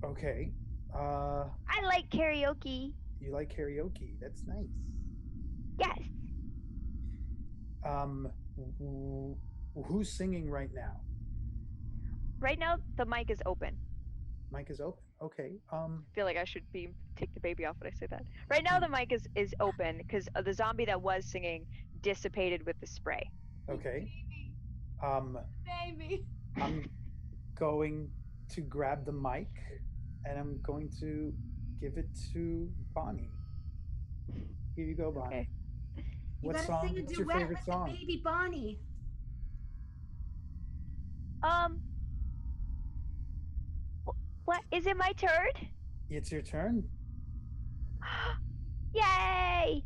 B: Okay.
G: I like karaoke.
B: You like karaoke? That's nice.
G: Yes.
B: Who's singing right now?
A: Right now, the mic is open.
B: Mic is open. Okay.
A: I feel like I should take the baby off when I say that. Right now, the mic is open because the zombie that was singing dissipated with the spray.
B: Okay.
C: Baby.
B: I'm going to grab the mic and I'm going to give it to Bonnie. Here you go, Bonnie.
A: Okay.
C: You
B: What
C: gotta
B: song?
C: sing a
B: What's your
C: duet
B: favorite
C: with
B: song?
C: the baby Bonnie.
G: What is it? My turn?
B: It's your turn.
G: Yay!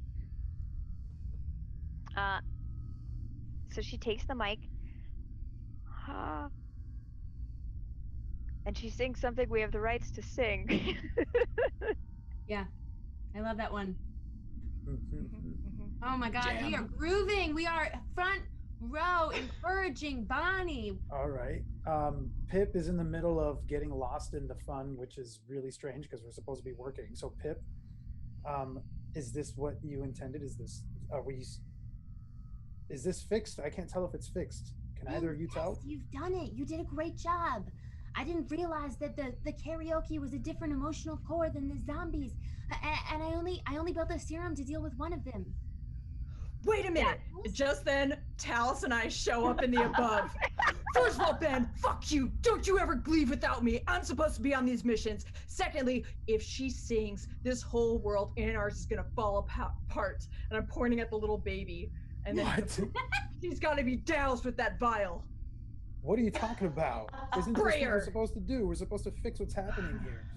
A: So she takes the mic, and she sings something we have the rights to sing.
C: Yeah, I love that one.
B: Mm-hmm.
C: Oh my God, we are
E: Jam.
C: grooving. We are front row encouraging Bonnie.
B: All right. Pip is in the middle of getting lost in the fun, which is really strange because we're supposed to be working. So Pip, is this what you intended? Is this fixed? I can't tell if it's fixed. Can either of you tell?
C: You've done it. You did a great job. I didn't realize that the karaoke was a different emotional core than the zombies, and I only built a serum to deal with one of them.
F: Wait a minute. Just then, Talus and I show up in the above. First of all, Ben, fuck you. Don't you ever leave without me. I'm supposed to be on these missions. Secondly, if she sings, this whole world and ours is gonna fall apart. And I'm pointing at the little baby. And then
B: What?
F: she's gotta be doused with that vial.
B: What are you talking about? Isn't this what
F: Prayer.
B: we're supposed to do? We're supposed to fix what's happening here.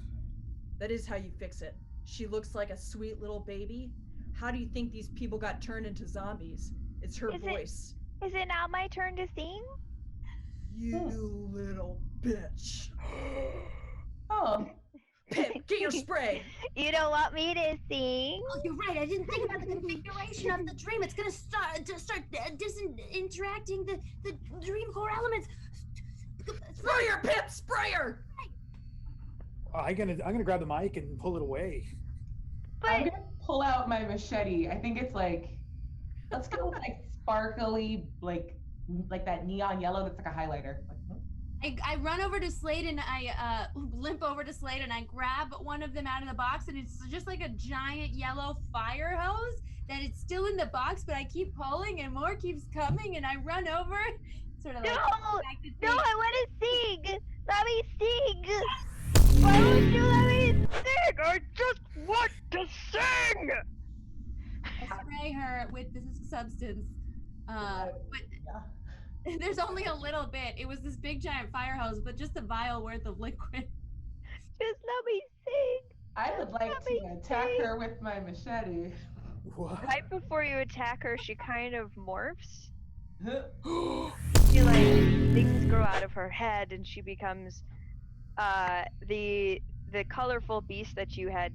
F: That is how you fix it. She looks like a sweet little baby. How do you think these people got turned into zombies? It's her voice.
G: Is it now my turn to sing?
F: You little bitch.
D: Oh.
F: Pip, get your spray.
G: You don't want me to sing?
C: Oh, you're right. I didn't think about the configuration of the dream. It's gonna start interacting the dream core elements.
F: Spray her, Pip, spray her.
B: I'm gonna grab the mic and pull it away.
D: I'm gonna pull out my machete. I think it's like, let's go with like sparkly, like that neon yellow that's like a highlighter.
C: I run over to Slade and I limp over to Slade and I grab one of them out of the box, and it's just like a giant yellow fire hose that it's still in the box, but I keep pulling and more keeps coming, and I run over, sort of like
G: No, I want to sing. Let me sing. Why won't you let me sing? I just want to sing.
C: I spray her with this substance, but there's only a little bit. It was this big giant fire hose, but just a vial worth of liquid.
G: Just let me sing.
D: I would like to attack her with my machete.
B: What?
A: Right before you attack her, she kind of morphs.
D: Oh,
A: She things grow out of her head, and she becomes the colorful beast that you had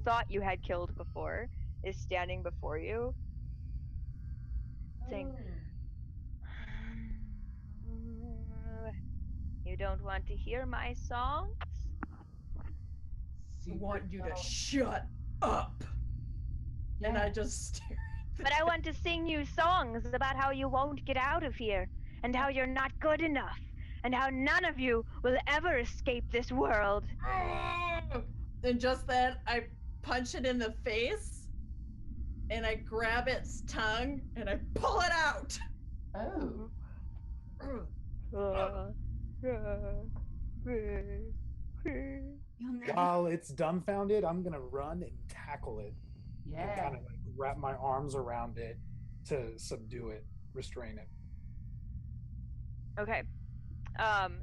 A: thought you had killed before is standing before you, saying, "You don't want to hear my songs?
F: I want you to shut up."
D: Yeah.
F: And I just stare.
G: But I want to sing you songs about how you won't get out of here and how you're not good enough
A: and how none of you will ever escape this world.
F: And just then, I punch it in the face, and I grab its tongue, and I pull it out.
D: Oh.
C: You'll never.
B: While it's dumbfounded, I'm gonna run and tackle it and
D: Yeah.
B: kind of like wrap my arms around it to subdue it, restrain it.
A: Okay.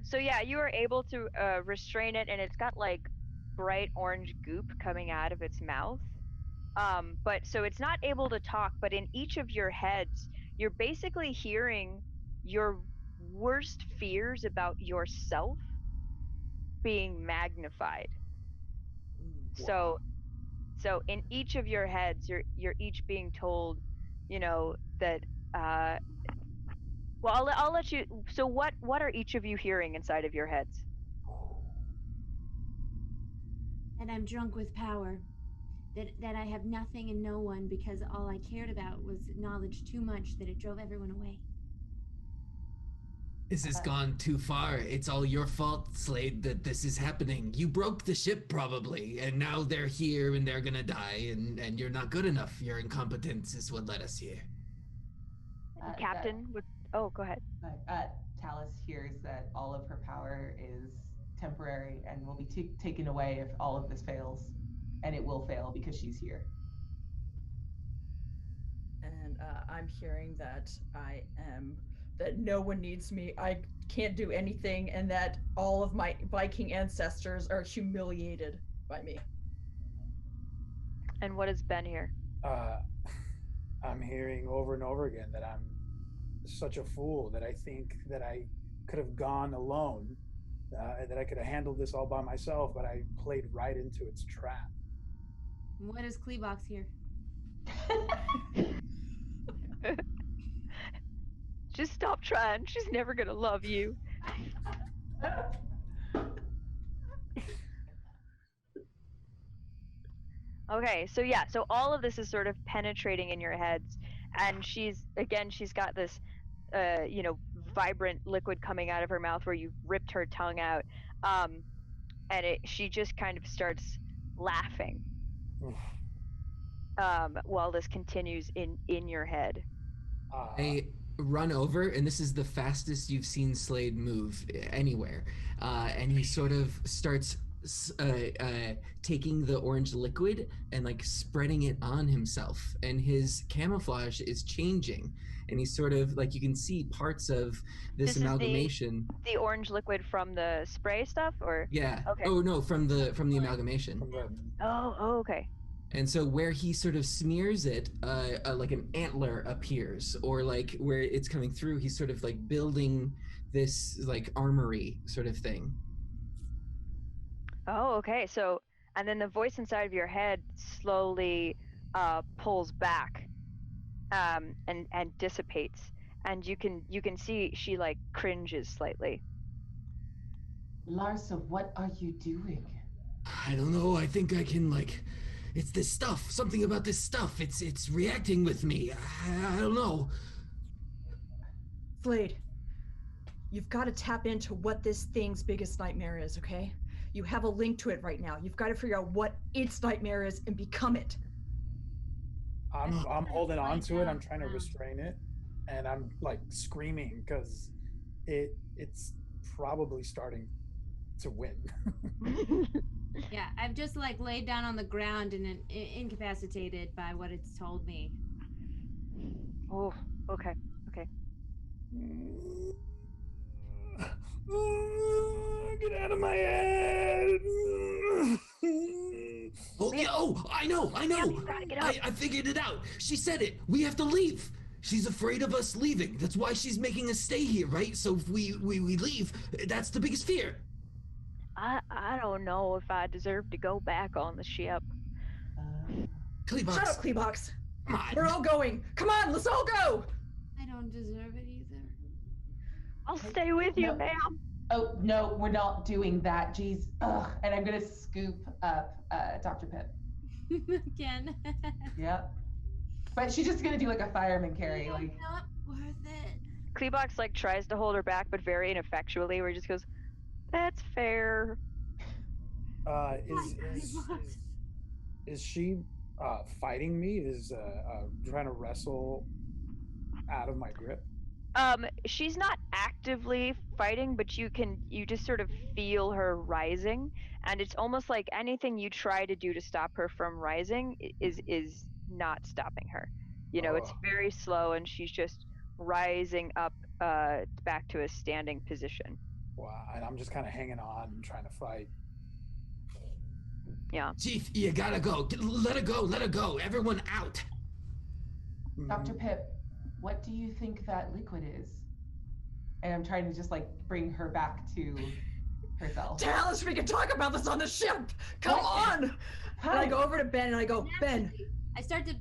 A: So yeah, you are able to restrain it, and it's got like bright orange goop coming out of its mouth. But so it's not able to talk, but in each of your heads, you're basically hearing your worst fears about yourself being magnified. So in each of your heads, you're each being told, that well, I'll let you. So what are each of you hearing inside of your heads?
C: And I'm drunk with power. That I have nothing and no one because all I cared about was knowledge too much that it drove everyone away.
E: This has gone too far. It's all your fault, Slade, that this is happening. You broke the ship probably, and now they're here and they're gonna die, and you're not good enough. Your incompetence is what led us here.
A: Captain, oh, go ahead.
D: Talus hears that all of her power is temporary and will be taken away if all of this fails. And it will fail because she's here.
F: And I'm hearing that that no one needs me. I can't do anything, and that all of my Viking ancestors are humiliated by me.
A: And what has Ben here?
B: I'm hearing over and over again that I'm such a fool, that I think that I could have gone alone, that I could have handled this all by myself, but I played right into its trap.
C: What is Kleebox here?
A: Just stop trying. She's never gonna love you. Okay, so all of this is sort of penetrating in your heads, and she's got this vibrant liquid coming out of her mouth where you've ripped her tongue out, and she just kind of starts laughing while this continues in your head.
E: I run over, and this is the fastest you've seen Slade move anywhere, and he sort of starts taking the orange liquid and like spreading it on himself, and his camouflage is changing, and he's sort of like, you can see parts of this amalgamation.
A: Is the orange liquid from the spray stuff, or?
E: Yeah.
A: Okay.
E: Oh no, from the amalgamation.
A: Oh, okay.
E: And so where he sort of smears it, like an antler appears, or like where it's coming through, he's sort of like building this like armory sort of thing.
A: Oh, okay. So, and then the voice inside of your head slowly pulls back, and dissipates, and you can see she like cringes slightly.
D: Larsa, what are you doing?
E: I don't know. I think I can like. It's this stuff. Something about this stuff. It's reacting with me. I don't know.
F: Slade, you've got to tap into what this thing's biggest nightmare is, okay? You have a link to it right now. You've got to figure out what its nightmare is and become it.
B: I'm holding on to it. I'm trying to restrain it, and I'm like screaming because it's probably starting to win.
C: Yeah, I've just like laid down on the ground and incapacitated by what it's told me.
A: Oh, okay.
B: Get out of my head!
E: Oh, I know. I figured it out. She said it. We have to leave. She's afraid of us leaving. That's why she's making us stay here, right? So if we leave, that's the biggest fear.
A: I don't know if I deserve to go back on the ship.
E: Kleebox.
F: Shut up, Kleebox.
E: Come on.
F: We're all going. Come on, let's all go.
C: I don't deserve it either.
A: I'll stay with you, ma'am.
D: Oh, no, we're not doing that. Jeez. Ugh. And I'm going to scoop up Dr. Pip.
C: Again.
D: Yep. But she's just going to do like a fireman carry. Like,
C: Not worth it.
A: Kleebox like tries to hold her back, but very ineffectually, where he just goes, "That's fair."
B: Is she fighting me? Is trying to wrestle out of my grip?
A: She's not actively fighting, but you just sort of feel her rising, and it's almost like anything you try to do to stop her from rising is not stopping her. It's very slow, and she's just rising up back to a standing position.
B: Wow, and I'm just kind of hanging on and trying to fight.
A: Yeah.
E: Chief, you gotta go. Let her go. Let her go. Everyone out.
D: Dr. Pip, what do you think that liquid is? And I'm trying to just like bring her back to herself.
F: Tell us we can talk about this on the ship. Come on. And I go over to Ben and I go, Ben.
C: I start to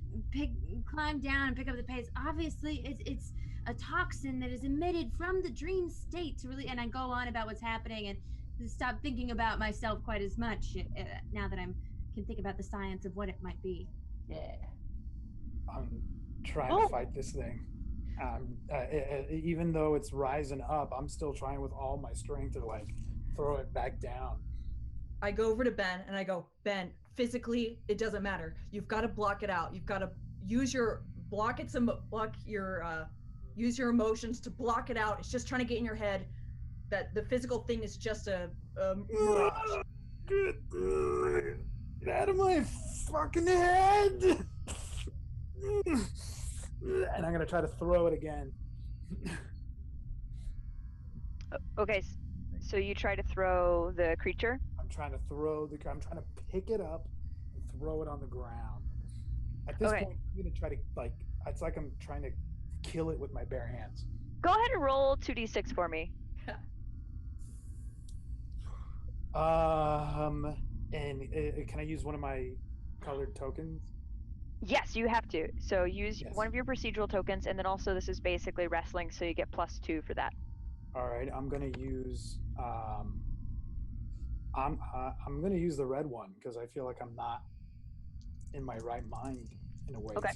C: climb down and pick up the pace. Obviously, it's a toxin that is emitted from the dream state to really. And I go on about what's happening and stop thinking about myself quite as much now that I can think about the science of what it might be.
D: Yeah.
B: I'm trying to fight this thing. Even though it's rising up, I'm still trying with all my strength to like throw it back down.
F: I go over to Ben and I go, Ben, physically, it doesn't matter. You've got to block it out. You've got to use your use your emotions to block it out. It's just trying to get in your head that the physical thing is just a mirage.
B: Get out of my fucking head! And I'm gonna try to throw it again.
A: Okay, so you try to throw the creature?
B: I'm trying to pick it up and throw it on the ground. At this point, I'm gonna try to it's like I'm trying to kill it with my bare hands.
A: Go ahead and roll 2d6 for me.
B: And can I use one of my colored tokens?
A: Yes, you have to. So use one of your procedural tokens, and then also this is basically wrestling, so you get +2 for that.
B: All right, I'm gonna use I'm gonna use the red one because I feel like I'm not in my right mind in a way.
A: Okay.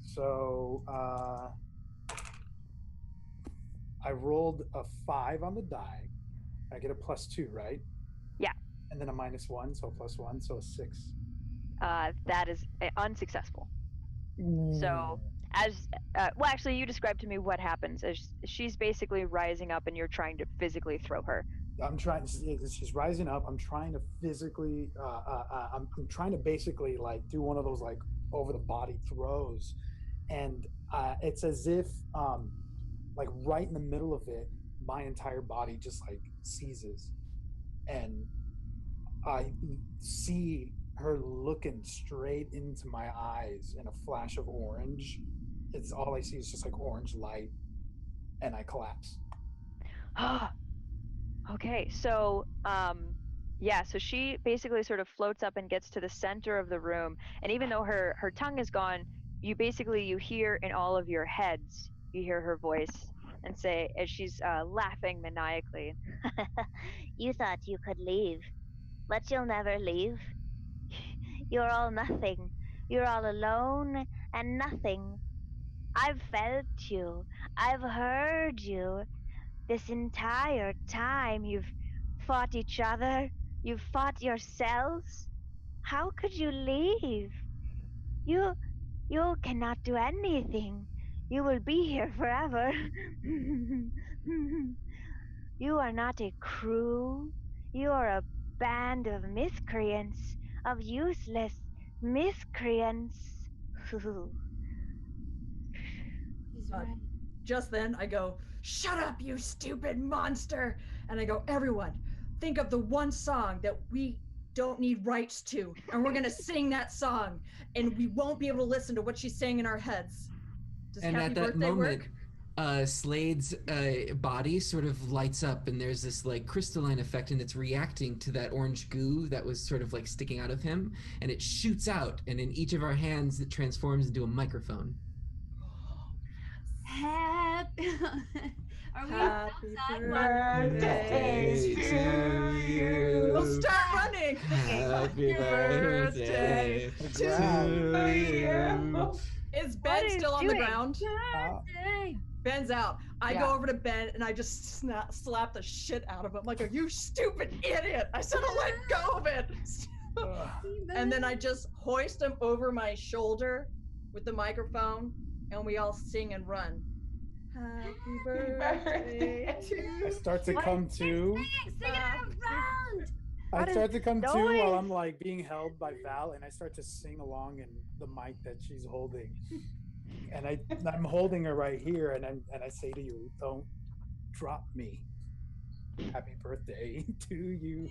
B: So I rolled a 5 on the die. I get a +2, right?
A: Yeah.
B: And then a -1, so +1, so a 6.
A: That is unsuccessful. So well, actually, you described to me what happens. She's basically rising up, and you're trying to physically throw her.
B: She's rising up. I'm trying to physically. I'm trying to basically like do one of those like over the body throws, and it's as if like right in the middle of it, my entire body just like seizes, and I see her looking straight into my eyes in a flash of orange. It's all I see is just like orange light, and I collapse.
A: Okay, so so she basically sort of floats up and gets to the center of the room, and even though her tongue is gone, you hear in all of your heads, you hear her voice and say, as she's laughing maniacally,
G: "You thought you could leave, but you'll never leave. You're all nothing. You're all alone and nothing. I've felt you. I've heard you. This entire time you've fought each other. You've fought yourselves. How could you leave? You cannot do anything. You will be here forever. You are not a crew. You are a band of miscreants, of useless miscreants."
C: He's right.
F: Just then I go, "Shut up, you stupid monster!" And I go, "Everyone, think of the one song that we don't need rights to, and we're gonna sing that song, and we won't be able to listen to what she's saying in our heads." Does
E: And
F: Happy
E: at that
F: Birthday
E: moment,
F: work?
E: Slade's body sort of lights up, and there's this like crystalline effect, and it's reacting to that orange goo that was sort of like sticking out of him, and it shoots out, and in each of our hands, it transforms into a microphone.
C: Happy. Are we
F: Happy
C: outside?
F: birthday to you. We'll start running.
E: Happy birthday to you.
F: Is
A: What
F: Ben
A: is
F: still on
A: doing?
F: the ground?
C: Birthday.
F: Ben's out. I
D: Yeah.
F: go over to Ben and I just slap the shit out of him. Like, you stupid idiot! I said to let go of it!
B: Ugh.
F: And then I just hoist him over my shoulder with the microphone, and we all sing and run. Happy birthday to
B: I start to
A: What?
B: come to.
C: Sing it around.
B: I
A: What
B: start
A: is
B: to come to
A: noise?
B: while I'm like being held by Val, and I start to sing along in the mic that she's holding. And I'm holding her right here, and I say to you, don't drop me. Happy birthday to you.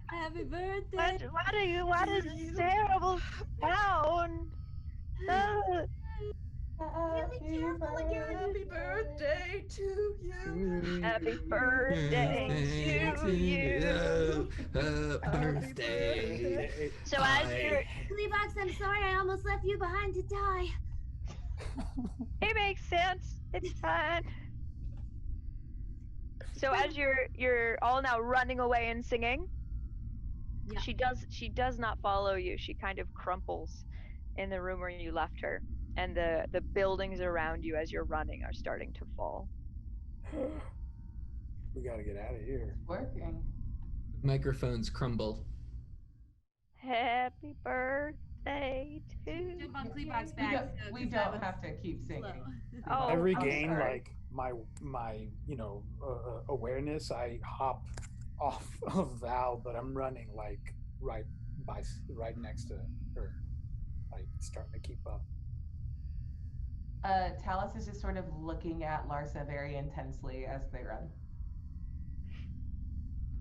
C: Happy birthday.
A: What is this terrible sound?
C: Really careful again.
F: Happy birthday to you.
A: Happy birthday to you.
E: Birthday.
A: So as you're,
C: Gleebox, I'm sorry I almost left you behind to die.
A: it makes sense. It's fine. So as you're all now running away and singing,
C: Yeah.
A: she does not follow you. She kind of crumples in the room where you left her, and the buildings around you as you're running are starting to fall.
B: We gotta get out of here.
D: Working.
E: Microphones crumble.
A: Happy birthday to
C: Jump on
A: you.
C: Gleebox back.
D: We don't have to keep singing.
A: Oh,
B: I
A: I'm
B: regain
A: sorry.
B: like my awareness. I hop off of Val, but I'm running like right next to her, like starting to keep up.
D: Talus is just sort of looking at Larsa very intensely as they run.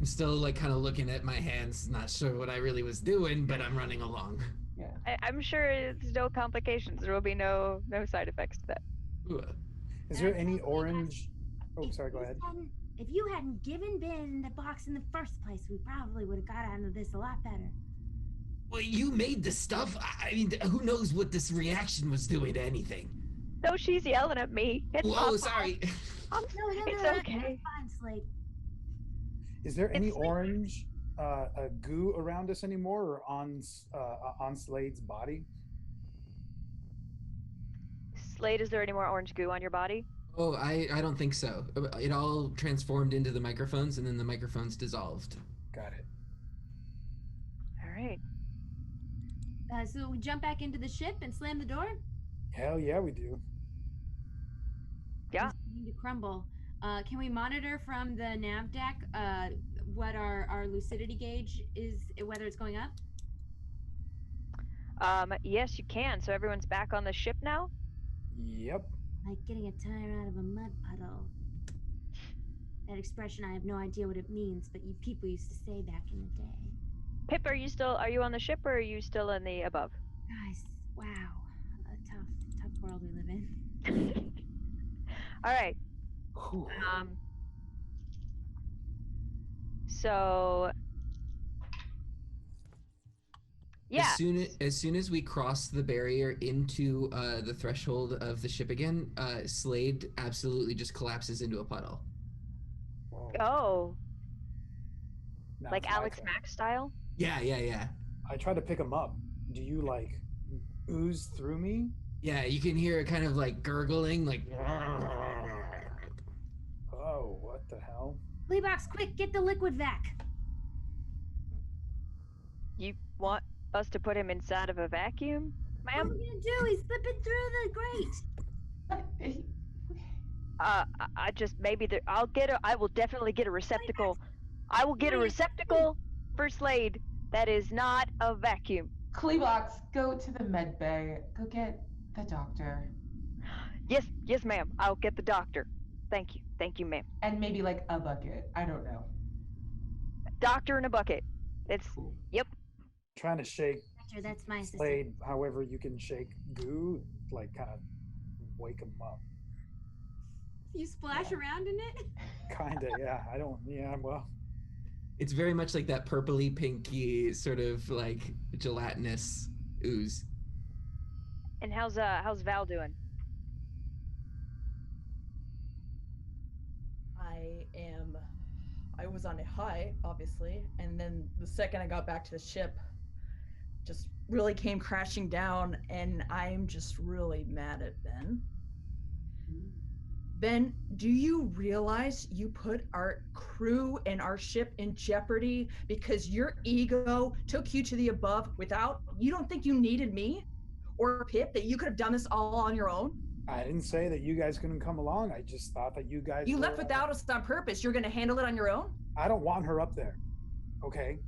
E: I'm still like kind of looking at my hands, not sure what I really was doing, but I'm running along.
D: Yeah.
A: I'm sure there's no complications. There will be no side effects to that.
E: Ooh.
B: Is there any orange? Oh, sorry. Go ahead.
C: If you hadn't given Ben the box in the first place, we probably would have got out of this a lot better.
E: Well, you made the stuff. I mean, who knows what this reaction was doing to anything?
A: No, she's yelling at me. It's
E: Whoa,
A: not
E: sorry.
C: No,
A: It's
C: that's
A: okay.
C: fine, Slade.
B: Is there any
A: It's like-
B: orange goo around us anymore, or on Slade's body?
A: Slade, is there any more orange goo on your body?
E: Oh, I don't think so. It all transformed into the microphones, and then the microphones dissolved.
B: Got it.
A: All right.
C: So we jump back into the ship and slam the door.
B: Hell yeah, we do.
A: Yeah.
C: It's beginning to crumble. Can we monitor from the nav deck what our lucidity gauge is, whether it's going up?
A: Yes, you can. So everyone's back on the ship now?
B: Yep.
C: Like getting a tire out of a mud puddle. That expression, I have no idea what it means, but you people used to say back in the day.
A: Pip, are you on the ship, or are you still in the above?
C: Guys, wow. A tough world we live in.
A: All right.
B: Whew.
A: So yeah.
E: As soon as we cross the barrier into the threshold of the ship again, Slade absolutely just collapses into a puddle.
B: Whoa.
A: Oh,
B: Now
A: like
B: it's my
A: Alex
B: turn.
A: Mack style?
E: Yeah.
B: I try to pick him up. Do you like ooze through me?
E: Yeah, you can hear it kind of like gurgling, like.
B: Oh, what the hell?
C: Gleebox, quick, get the liquid vac.
A: You want us to put him inside of a vacuum,
C: What are
A: ma'am?
C: we gonna do? He's slipping through the grate.
A: I just I will definitely get a receptacle. I will get a receptacle for Slade that is not a vacuum.
D: Kleebox, go to the med bay. Go get the doctor.
A: Yes, ma'am. I'll get the doctor. Thank you, ma'am.
D: And maybe like a bucket. I don't know.
A: Doctor in a bucket. It's yep.
B: Trying to shake
C: Doctor, that's my assistant.
B: Slade however you can shake goo, like kind of wake him up.
C: You splash around in it?
B: Kinda, yeah. Well.
E: It's very much like that purpley pinky sort of like gelatinous ooze.
A: And how's Val doing?
F: I was on a high, obviously, and then the second I got back to the ship, just really came crashing down, and I'm just really mad at Ben. Ben, do you realize you put our crew and our ship in jeopardy because your ego took you to the above without, you don't think you needed me or Pip, that you could have done this all on your own?
B: I didn't say that you guys couldn't come along. I just thought that you guys
F: You
B: were,
F: left without us on purpose. You're going to handle it on your own?
B: I don't want her up there. Okay?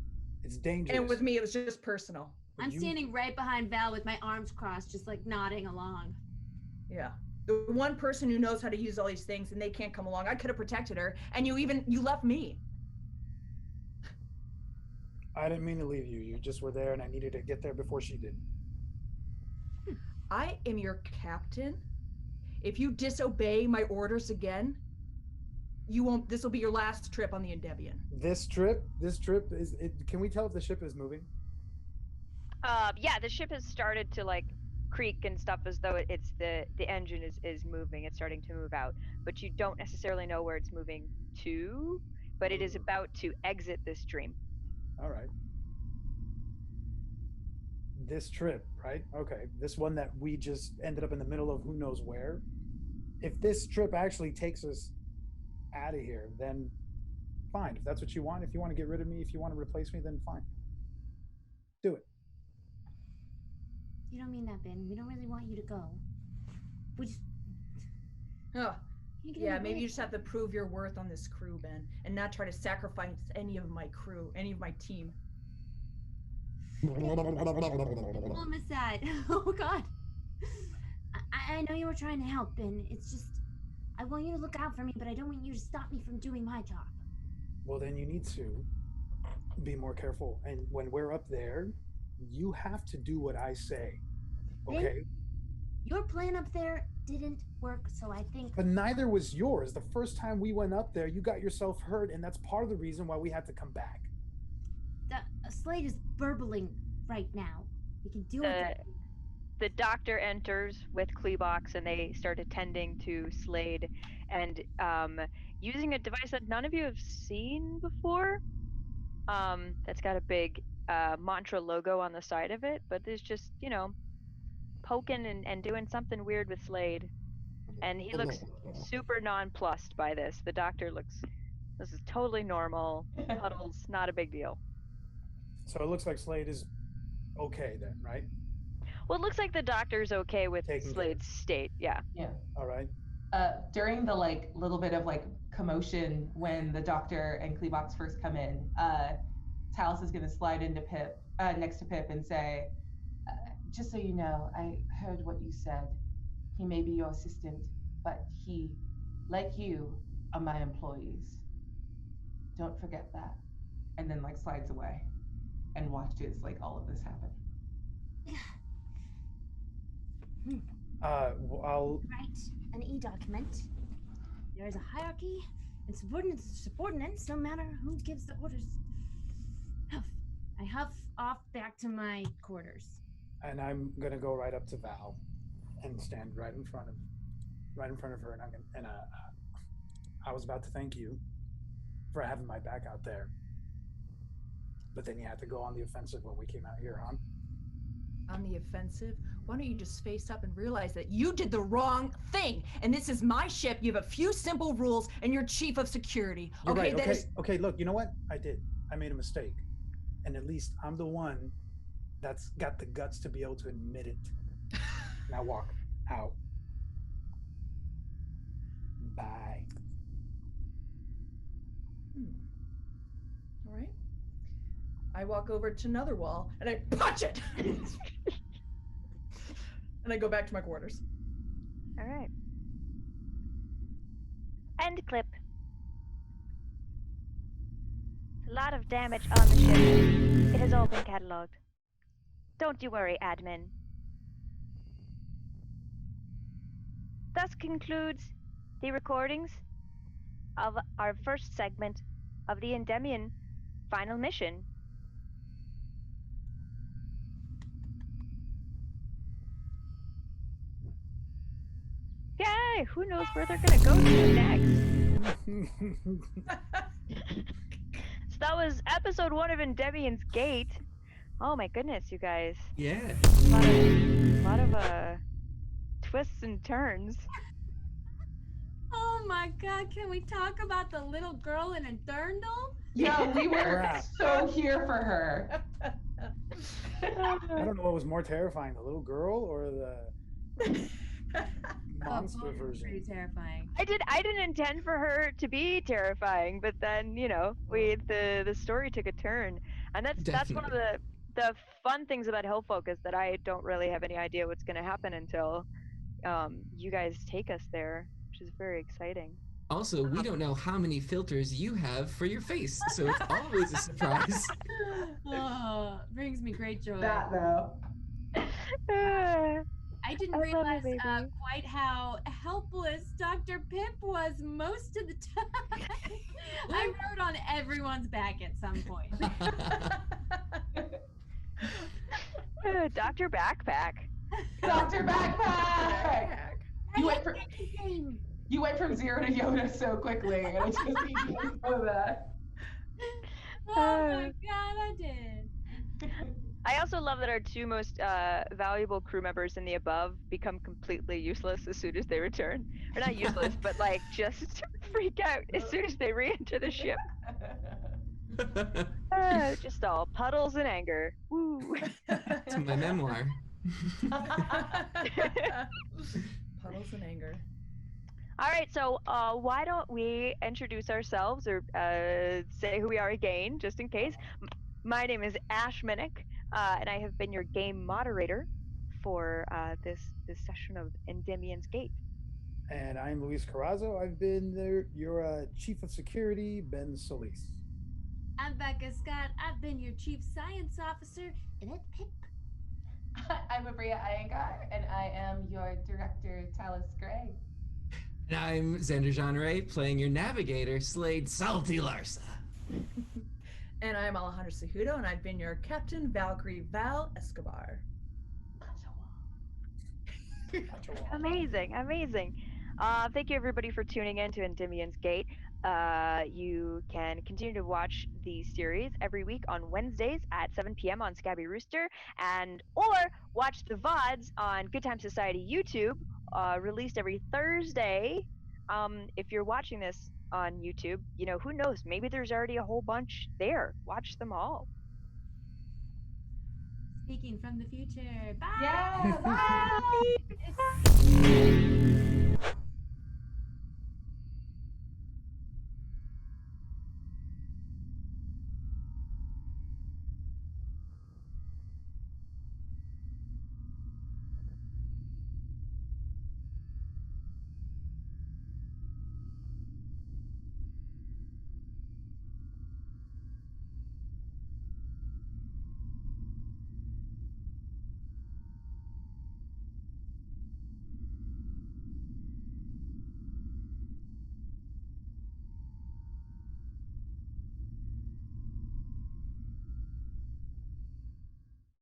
B: It's dangerous.
F: And with me, it was just personal.
C: I'm standing right behind Val with my arms crossed, just like nodding along.
F: Yeah. The one person who knows how to use all these things and they can't come along. I could have protected her, and you left me.
B: I didn't mean to leave you. You just were there and I needed to get there before she did.
F: I am your captain. If you disobey my orders again, you won't. This will be your last trip on the Endymion.
B: This trip is. Can we tell if the ship is moving?
A: Yeah, the ship has started to like creak and stuff as though it's the engine is moving. It's starting to move out, but you don't necessarily know where it's moving to. But it is about to exit this dream.
B: All right. This trip, right? Okay. This one that we just ended up in the middle of who knows where. If this trip actually takes us out of here, then fine. If that's what you want, if you want to get rid of me, if you want to replace me, then fine. Do it.
C: You don't mean that, Ben. We don't really want you to go. We just...
F: Oh,
C: You get
F: yeah,
C: in the
F: maybe
C: way.
F: you just have to prove your worth on this crew, Ben, and not try to sacrifice any of my crew, any of my team.
C: Oh, miss that. Oh, God. I know you were trying to help, Ben. It's just... I want you to look out for me, but I don't want you to stop me from doing my job.
B: Well, then you need to be more careful. And when we're up there, you have to do what I say. Okay?
C: Your plan up there didn't work, so I think...
B: But neither was yours. The first time we went up there, you got yourself hurt, and that's part of the reason why we had to come back.
C: The Slade is burbling right now. We can deal with it.
A: The doctor enters with Kleebox and they start attending to Slade and using a device that none of you have seen before. That's got a big mantra logo on the side of it, but there's just, poking and doing something weird with Slade. And he looks super nonplussed by this. The doctor looks, this is totally normal. Puddles, not a big deal.
B: So it looks like Slade is okay then, right?
A: Well, it looks like the doctor's okay with
B: Taking
A: Slade's state, yeah.
D: Yeah.
B: All right.
D: During the little bit of commotion when the doctor and Kleebox first come in, Talus is going to slide into Pip, next to Pip, and say, "Just so you know, I heard what you said. He may be your assistant, but he, like you, are my employees. Don't forget that." And then slides away, and watches all of this happen.
B: I'll
C: Write an e-document. There is a hierarchy, and subordinates, no matter who gives the orders. Huff. I huff off back to my quarters.
B: and I'm gonna go right up to Val and stand right in front of her, and I'm gonna, I was about to thank you for having my back out there, but then you had to go on the offensive when we came out here, huh?
F: On the offensive? Why don't you just face up and realize that you did the wrong thing? And this is my ship. You have a few simple rules, and you're chief of security.
B: You're
F: Okay,
B: right. Okay, look, you know what? I made a mistake. And at least I'm the one that's got the guts to be able to admit it. Now walk out. Bye.
F: All right. I walk over to another wall and I punch it. And I go back to my quarters.
A: All right. End clip. A lot of damage on the ship. It has all been catalogued. Don't you worry, admin. Thus concludes the recordings of our first segment of the Endymion final mission. Yay! Who knows where they're gonna go to next? So that was episode 1 of Endymion's Gate. Oh my goodness, you guys.
E: Yeah.
A: A lot of twists and turns.
C: Oh my god, can we talk about the little girl in a dirndl?
D: Yeah, we were
B: Crap.
D: so here for her.
B: I don't know what was more terrifying, the little girl or the monster
C: both were
B: version.
C: pretty terrifying.
A: I didn't intend for her to be terrifying, but then the story took a turn, and that's one of
E: Definitely.
A: the fun things about Hillfolk is that I don't really have any idea what's going to happen until you guys take us there, which is very exciting.
E: Also, we don't know how many filters you have for your face, so it's always a surprise.
C: Oh, brings me great joy.
D: That though.
C: I didn't
A: I love you,
C: realize
A: baby.
C: quite how helpless Dr. Pip was most of the time. I rode on everyone's back at some point.
A: Dr. Backpack.
D: Dr. Backpack! You went from
C: Game.
D: you went from 0 to Yoda so quickly, and I just need you to know that.
C: Oh my god, I did.
A: I also love that our two most valuable crew members in the above become completely useless as soon as they return. Or not useless, but like just freak out as soon as they re-enter the ship. Just all puddles and anger. Woo.
E: It's my memoir.
F: Puddles and anger.
A: All right, so why don't we introduce ourselves or say who we are again, just in case. My name is Ash Minnick, and I have been your game moderator for this session of Endymion's Gate.
B: And I'm Luis Carazo. I've been your chief of security, Ben Solis.
C: I'm Becca Scott. I've been your chief science officer, Annette Pip.
D: I'm Aabria Iyengar, and I am your director, Talis Gray.
E: And I'm Xander Jeanneret, playing your navigator, Slade Salty Larsa.
F: And I'm Alejandra Cejudo, and I've been your captain, Valkyrie Val Escobar.
A: Amazing, amazing. Thank you everybody for tuning in to Endymion's Gate. You can continue to watch the series every week on Wednesdays at 7 p.m. on Scabby Rooster, or watch the VODs on Good Time Society YouTube, released every Thursday. If you're watching this on YouTube, who knows? Maybe there's already a whole bunch there. Watch them all.
C: Speaking from the future. Bye!
D: Yeah, bye!
A: Bye.